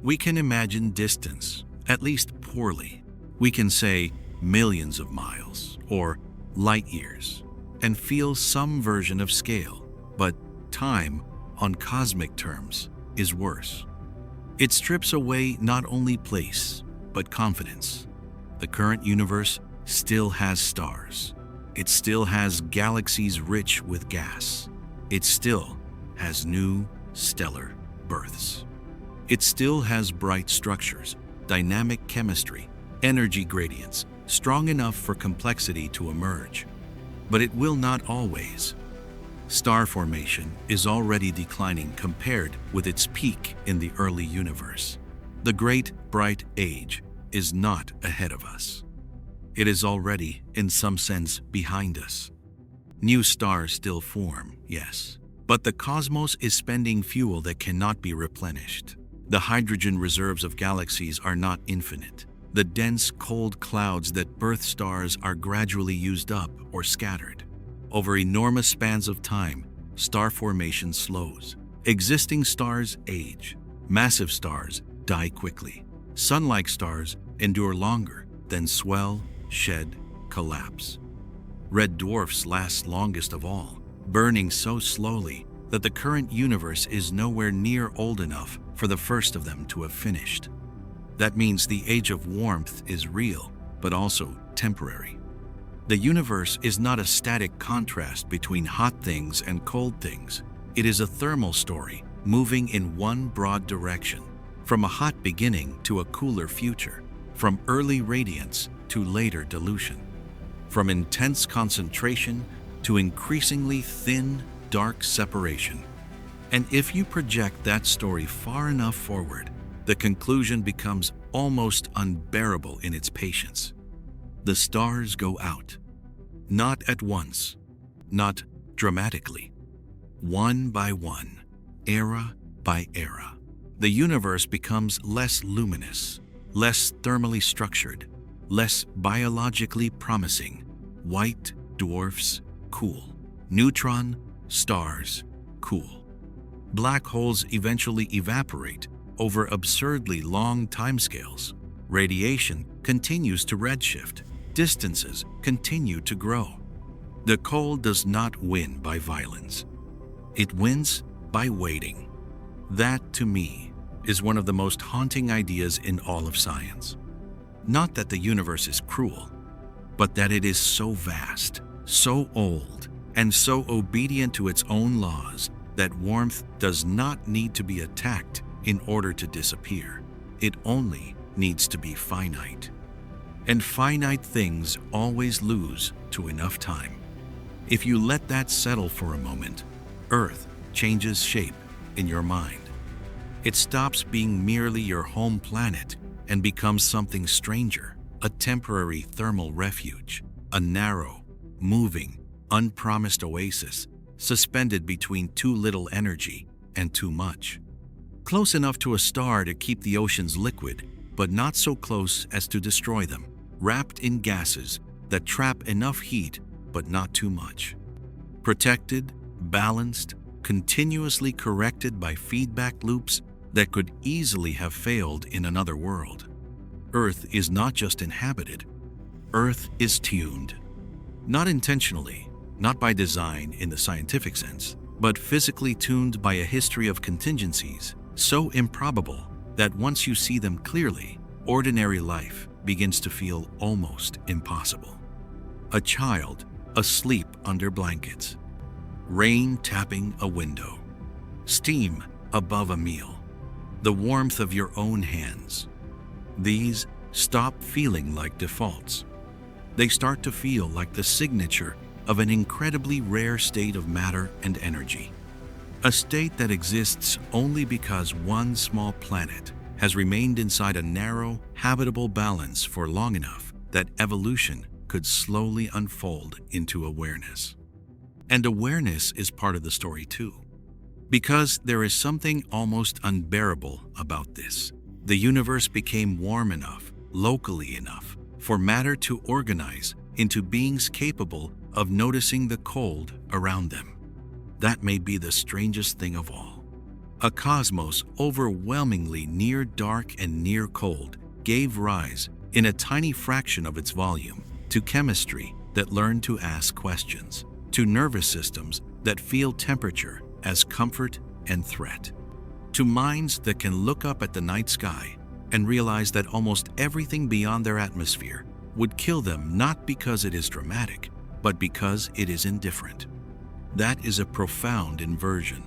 We can imagine distance, at least poorly. We can say millions of miles or light years and feel some version of scale, but time, on cosmic terms, is worse. It strips away not only place, but confidence. The current universe still has stars. It still has galaxies rich with gas. It still has new stellar births. It still has bright structures, dynamic chemistry, energy gradients, strong enough for complexity to emerge. But it will not always. Star formation is already declining compared with its peak in the early universe. The Great Bright Age is not ahead of us. It is already, in some sense, behind us. New stars still form, yes, but the cosmos is spending fuel that cannot be replenished. The hydrogen reserves of galaxies are not infinite. The dense, cold clouds that birth stars are gradually used up or scattered. Over enormous spans of time, star formation slows. Existing stars age. Massive stars die quickly. Sun-like stars endure longer, then swell, shed, collapse. Red dwarfs last longest of all, burning so slowly that the current universe is nowhere near old enough for the first of them to have finished. That means the age of warmth is real, but also temporary. The universe is not a static contrast between hot things and cold things. It is a thermal story moving in one broad direction, from a hot beginning to a cooler future, from early radiance to later dilution, from intense concentration to increasingly thin, dark separation. And if you project that story far enough forward, the conclusion becomes almost unbearable in its patience. The stars go out. Not at once, not dramatically. One by one, era by era. The universe becomes less luminous, less thermally structured, less biologically promising. White dwarfs cool. Neutron stars cool. Black holes eventually evaporate over absurdly long timescales. Radiation continues to redshift. Distances continue to grow. The cold does not win by violence. It wins by waiting. That, to me, is one of the most haunting ideas in all of science. Not that the universe is cruel, but that it is so vast, so old, and so obedient to its own laws that warmth does not need to be attacked in order to disappear. It only needs to be finite. And finite things always lose to enough time. If you let that settle for a moment, Earth changes shape in your mind. It stops being merely your home planet and becomes something stranger, a temporary thermal refuge, a narrow, moving, unpromised oasis suspended between too little energy and too much. Close enough to a star to keep the oceans liquid, but not so close as to destroy them, wrapped in gases that trap enough heat but not too much. Protected, balanced, continuously corrected by feedback loops that could easily have failed in another world. Earth is not just inhabited, Earth is tuned. Not intentionally, not by design in the scientific sense, but physically tuned by a history of contingencies so improbable that once you see them clearly, ordinary life begins to feel almost impossible. A child asleep under blankets, rain tapping a window, steam above a meal, the warmth of your own hands. These stop feeling like defaults. They start to feel like the signature of an incredibly rare state of matter and energy. A state that exists only because one small planet has remained inside a narrow, habitable balance for long enough that evolution could slowly unfold into awareness. And awareness is part of the story too. Because there is something almost unbearable about this. The universe became warm enough, locally enough, for matter to organize into beings capable of noticing the cold around them. That may be the strangest thing of all. A cosmos overwhelmingly near dark and near cold gave rise, in a tiny fraction of its volume, to chemistry that learned to ask questions, to nervous systems that feel temperature as comfort and threat, to minds that can look up at the night sky and realize that almost everything beyond their atmosphere would kill them not because it is dramatic, but because it is indifferent. That is a profound inversion.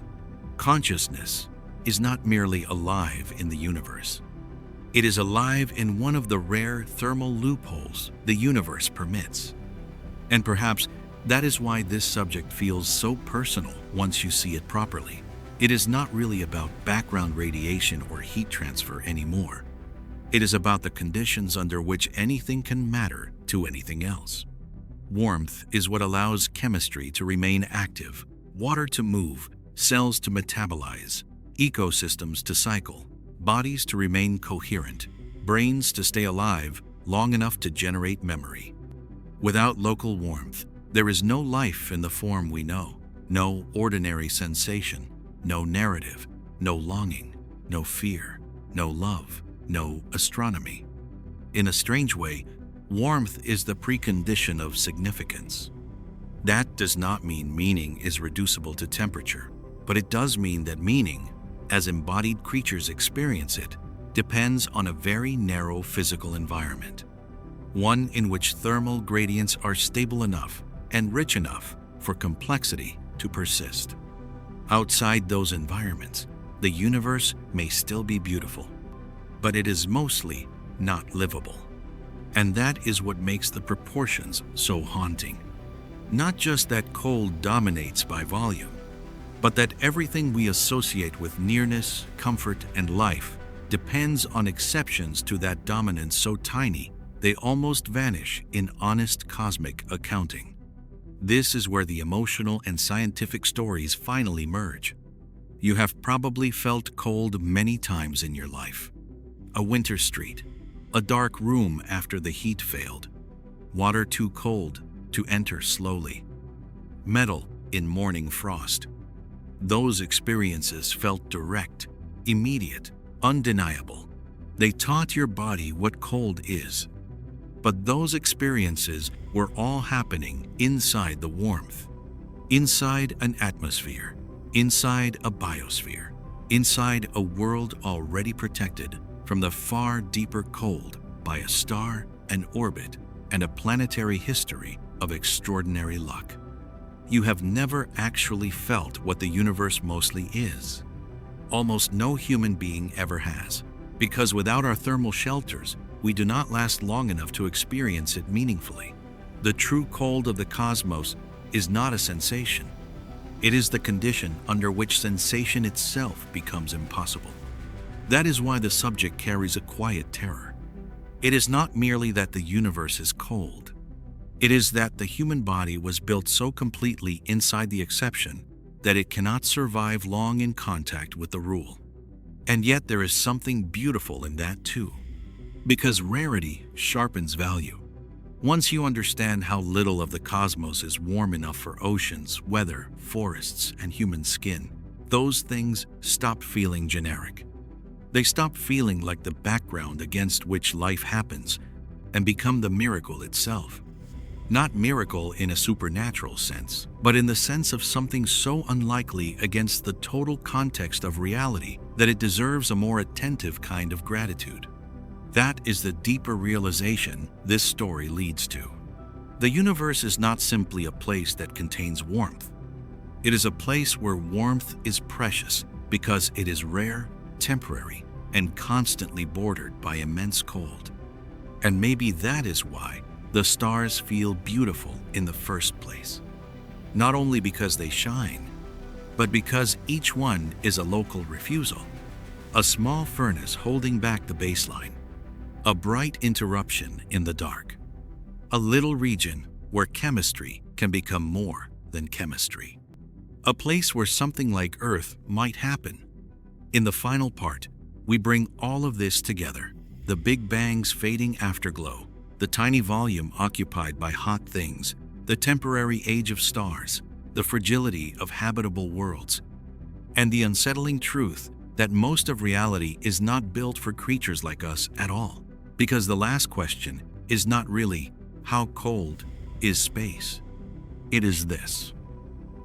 Consciousness is not merely alive in the universe. It is alive in one of the rare thermal loopholes the universe permits. And perhaps that is why this subject feels so personal once you see it properly. It is not really about background radiation or heat transfer anymore. It is about the conditions under which anything can matter to anything else. Warmth is what allows chemistry to remain active, water to move, cells to metabolize, ecosystems to cycle, bodies to remain coherent, brains to stay alive long enough to generate memory. Without local warmth, there is no life in the form we know, no ordinary sensation, no narrative, no longing, no fear, no love, no astronomy. In a strange way, warmth is the precondition of significance. That does not mean meaning is reducible to temperature, but it does mean that meaning, as embodied creatures experience it, depends on a very narrow physical environment, one in which thermal gradients are stable enough and rich enough for complexity to persist. Outside those environments, the universe may still be beautiful, but it is mostly not livable. And that is what makes the proportions so haunting. Not just that cold dominates by volume, but that everything we associate with nearness, comfort, and life depends on exceptions to that dominance so tiny they almost vanish in honest cosmic accounting. This is where the emotional and scientific stories finally merge. You have probably felt cold many times in your life. A winter street, a dark room after the heat failed, water too cold to enter slowly, metal in morning frost. Those experiences felt direct, immediate, undeniable. They taught your body what cold is. But those experiences were all happening inside the warmth, inside an atmosphere, inside a biosphere, inside a world already protected from the far deeper cold by a star, an orbit, and a planetary history of extraordinary luck. You have never actually felt what the universe mostly is. Almost no human being ever has. Because without our thermal shelters, we do not last long enough to experience it meaningfully. The true cold of the cosmos is not a sensation. It is the condition under which sensation itself becomes impossible. That is why the subject carries a quiet terror. It is not merely that the universe is cold. It is that the human body was built so completely inside the exception that it cannot survive long in contact with the rule. And yet there is something beautiful in that too. Because rarity sharpens value. Once you understand how little of the cosmos is warm enough for oceans, weather, forests, and human skin, those things stop feeling generic. They stop feeling like the background against which life happens and become the miracle itself. Not miracle in a supernatural sense, but in the sense of something so unlikely against the total context of reality that it deserves a more attentive kind of gratitude. That is the deeper realization this story leads to. The universe is not simply a place that contains warmth. It is a place where warmth is precious because it is rare, temporary, and constantly bordered by immense cold. And maybe that is why the stars feel beautiful in the first place. Not only because they shine, but because each one is a local refusal. A small furnace holding back the baseline. A bright interruption in the dark. A little region where chemistry can become more than chemistry. A place where something like Earth might happen. In the final part, we bring all of this together. The Big Bang's fading afterglow, the tiny volume occupied by hot things, the temporary age of stars, the fragility of habitable worlds, and the unsettling truth that most of reality is not built for creatures like us at all. Because the last question is not really, how cold is space? It is this.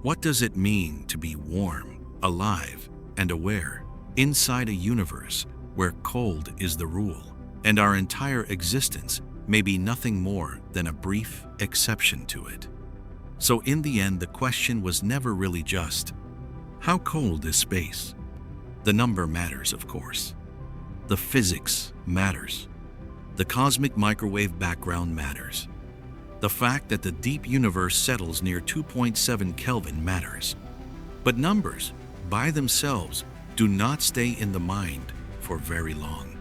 What does it mean to be warm, alive, and aware inside a universe where cold is the rule, and our entire existence may be nothing more than a brief exception to it? So in the end, the question was never really just, how cold is space? The number matters, of course. The physics matters. The cosmic microwave background matters. The fact that the deep universe settles near 2.7 Kelvin matters. But numbers, by themselves, do not stay in the mind for very long.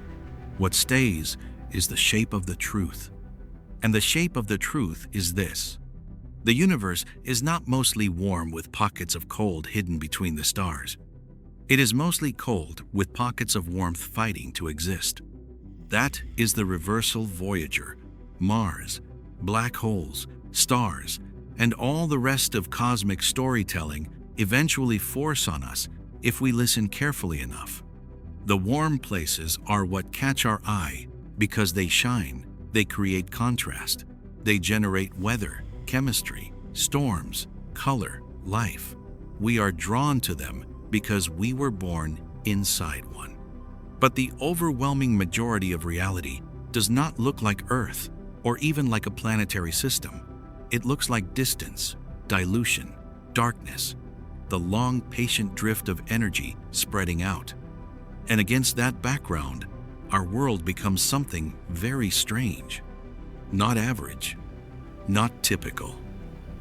What stays is the shape of the truth. And the shape of the truth is this. The universe is not mostly warm with pockets of cold hidden between the stars. It is mostly cold with pockets of warmth fighting to exist. That is the reversal Voyager, Mars, black holes, stars, and all the rest of cosmic storytelling eventually force on us if we listen carefully enough. The warm places are what catch our eye because they shine, they create contrast, they generate weather, chemistry, storms, color, life. We are drawn to them because we were born inside one. But the overwhelming majority of reality does not look like Earth or even like a planetary system. It looks like distance, dilution, darkness, the long, patient drift of energy spreading out. And against that background, our world becomes something very strange. Not average, not typical,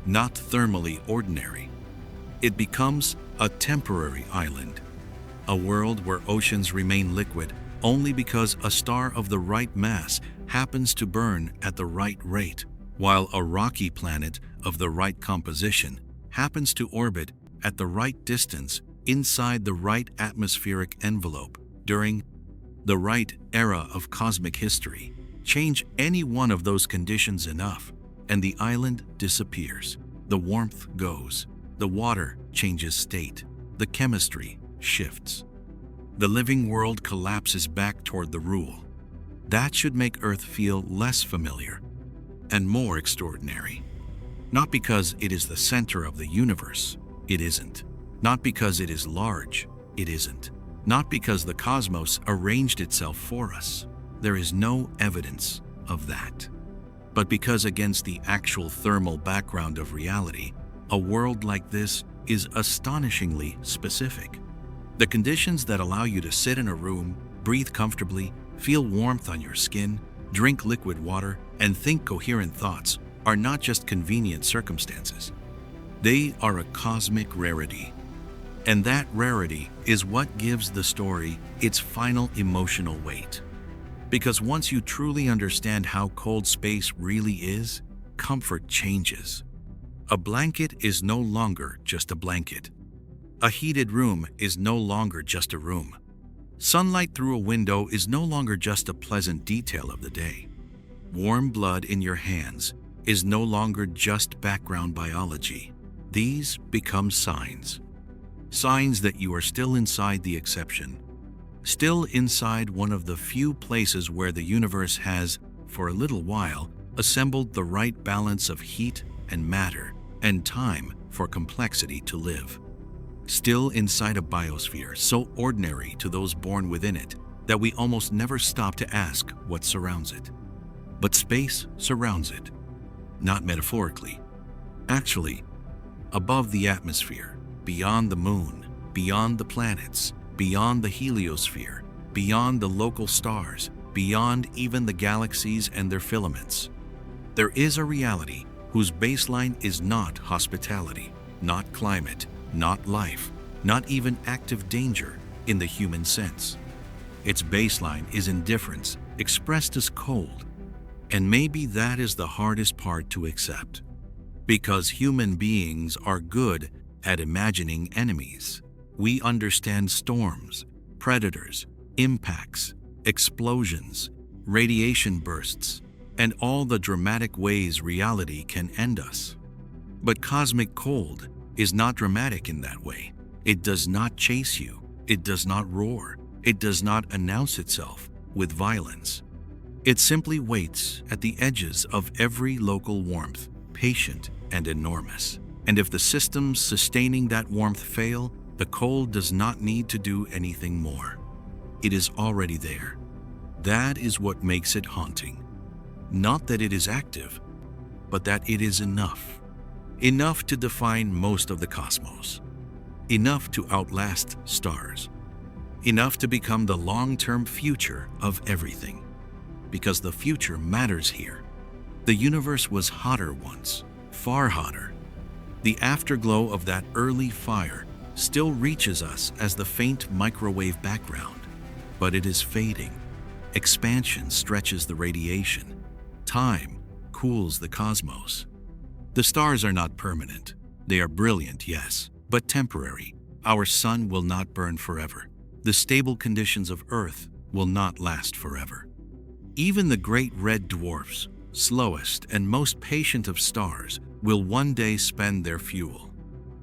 not thermally ordinary. It becomes a temporary island, a world where oceans remain liquid only because a star of the right mass happens to burn at the right rate, while a rocky planet of the right composition happens to orbit at the right distance inside the right atmospheric envelope during the right era of cosmic history. Change any one of those conditions enough, and the island disappears. The warmth goes. The water changes state. The chemistry shifts. The living world collapses back toward the rule. That should make Earth feel less familiar and more extraordinary. Not because it is the center of the universe, it isn't. Not because it is large, it isn't. Not because the cosmos arranged itself for us. There is no evidence of that. But because against the actual thermal background of reality, a world like this is astonishingly specific. The conditions that allow you to sit in a room breathe comfortably, feel warmth on your skin, drink liquid water, and think coherent thoughts are not just convenient circumstances. They are a cosmic rarity. And that rarity is what gives the story its final emotional weight. Because once you truly understand how cold space really is, comfort changes. A blanket is no longer just a blanket. A heated room is no longer just a room. Sunlight through a window is no longer just a pleasant detail of the day. Warm blood in your hands is no longer just background biology. These become signs. Signs that you are still inside the exception. Still inside one of the few places where the universe has, for a little while, assembled the right balance of heat and matter and time for complexity to live. Still inside a biosphere so ordinary to those born within it that we almost never stop to ask what surrounds it. But space surrounds it, not metaphorically. Actually, above the atmosphere, beyond the moon, beyond the planets, beyond the heliosphere, beyond the local stars, beyond even the galaxies and their filaments, there is a reality whose baseline is not hospitality, not climate, not life, not even active danger in the human sense. Its baseline is indifference, expressed as cold. And maybe that is the hardest part to accept. Because human beings are good at imagining enemies. We understand storms, predators, impacts, explosions, radiation bursts, and all the dramatic ways reality can end us. But cosmic cold is not dramatic in that way. It does not chase you. It does not roar. It does not announce itself with violence. It simply waits at the edges of every local warmth, patient and enormous. And if the systems sustaining that warmth fail, the cold does not need to do anything more. It is already there. That is what makes it haunting. Not that it is active, but that it is enough. Enough to define most of the cosmos. Enough to outlast stars. Enough to become the long-term future of everything. Because the future matters here. The universe was hotter once, far hotter. The afterglow of that early fire still reaches us as the faint microwave background, but it is fading. Expansion stretches the radiation. Time cools the cosmos. The stars are not permanent. They are brilliant, yes, but temporary. Our sun will not burn forever. The stable conditions of Earth will not last forever. Even the great red dwarfs, slowest and most patient of stars, will one day spend their fuel.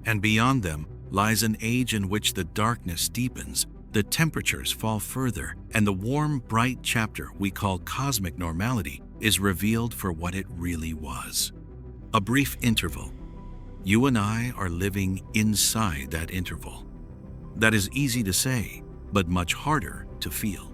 And beyond them lies an age in which the darkness deepens, the temperatures fall further, and the warm, bright chapter we call cosmic normality is revealed for what it really was. A brief interval. You and I are living inside that interval. That is easy to say, but much harder to feel.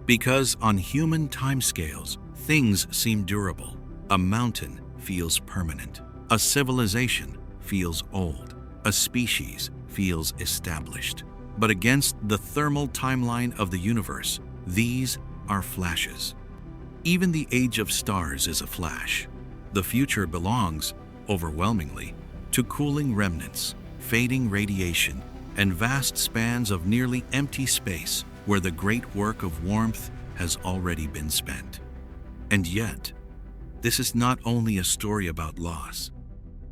Because on human timescales, things seem durable. A mountain feels permanent. A civilization feels old. A species feels established. But against the thermal timeline of the universe, these are flashes. Even the age of stars is a flash. The future belongs, overwhelmingly, to cooling remnants, fading radiation, and vast spans of nearly empty space where the great work of warmth has already been spent. And yet, this is not only a story about loss.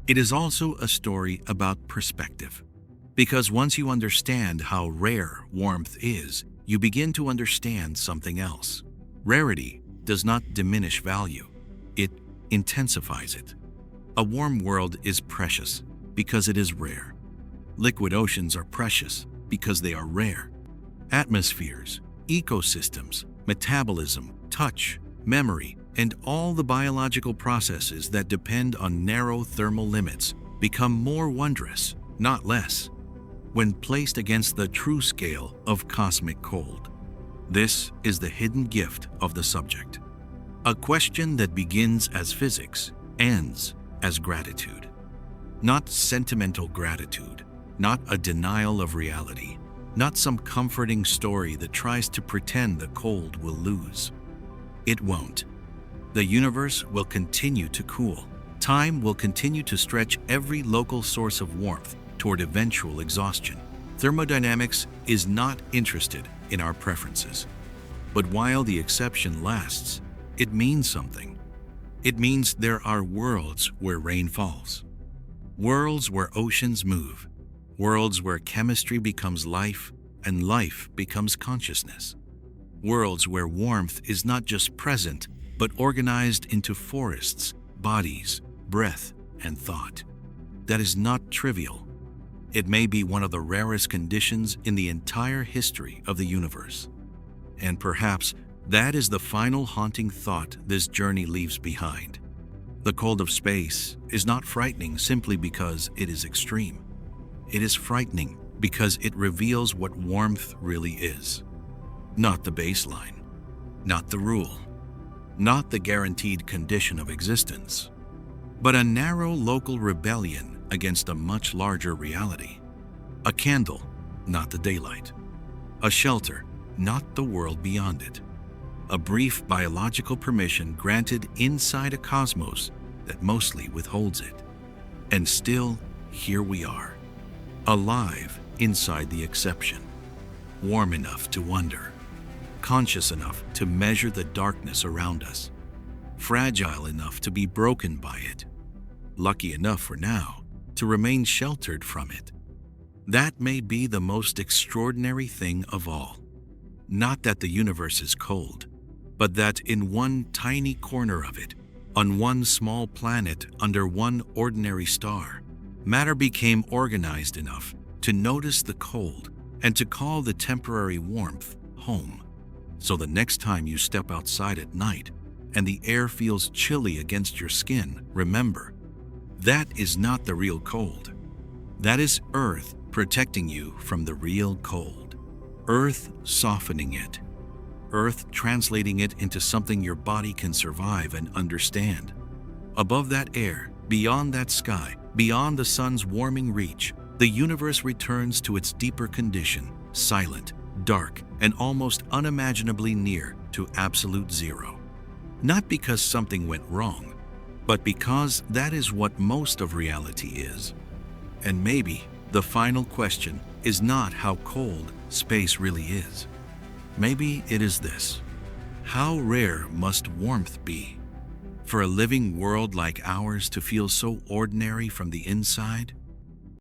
It is also a story about perspective. Because once you understand how rare warmth is, you begin to understand something else. Rarity does not diminish value. It intensifies it. A warm world is precious because it is rare. Liquid oceans are precious because they are rare. Atmospheres, ecosystems, metabolism, touch, memory, and all the biological processes that depend on narrow thermal limits become more wondrous, not less, when placed against the true scale of cosmic cold. This is the hidden gift of the subject. A question that begins as physics, ends as gratitude. Not sentimental gratitude, not a denial of reality, not some comforting story that tries to pretend the cold will lose. It won't. The universe will continue to cool. Time will continue to stretch every local source of warmth toward eventual exhaustion. Thermodynamics is not interested in our preferences. But while the exception lasts, it means something. It means there are worlds where rain falls, worlds where oceans move, worlds where chemistry becomes life and life becomes consciousness, worlds where warmth is not just present but organized into forests, bodies, breath, and thought. That is not trivial. It may be one of the rarest conditions in the entire history of the universe. And perhaps that is the final haunting thought this journey leaves behind. The cold of space is not frightening simply because it is extreme. It is frightening because it reveals what warmth really is. Not the baseline, not the rule, not the guaranteed condition of existence, but a narrow local rebellion against a much larger reality. A candle, not the daylight. A shelter, not the world beyond it. A brief biological permission granted inside a cosmos that mostly withholds it. And still, here we are, alive inside the exception, warm enough to wonder, conscious enough to measure the darkness around us, fragile enough to be broken by it, lucky enough for now to remain sheltered from it. That may be the most extraordinary thing of all. Not that the universe is cold, but that in one tiny corner of it, on one small planet under one ordinary star, matter became organized enough to notice the cold and to call the temporary warmth home. So the next time you step outside at night and the air feels chilly against your skin, remember, that is not the real cold. That is Earth protecting you from the real cold. Earth softening it. Earth translating it into something your body can survive and understand. Above that air, beyond that sky, beyond the sun's warming reach, the universe returns to its deeper condition, silent, dark, and almost unimaginably near to absolute zero. Not because something went wrong, but because that is what most of reality is. And maybe the final question is not how cold space really is. Maybe it is this: how rare must warmth be for a living world like ours to feel so ordinary from the inside?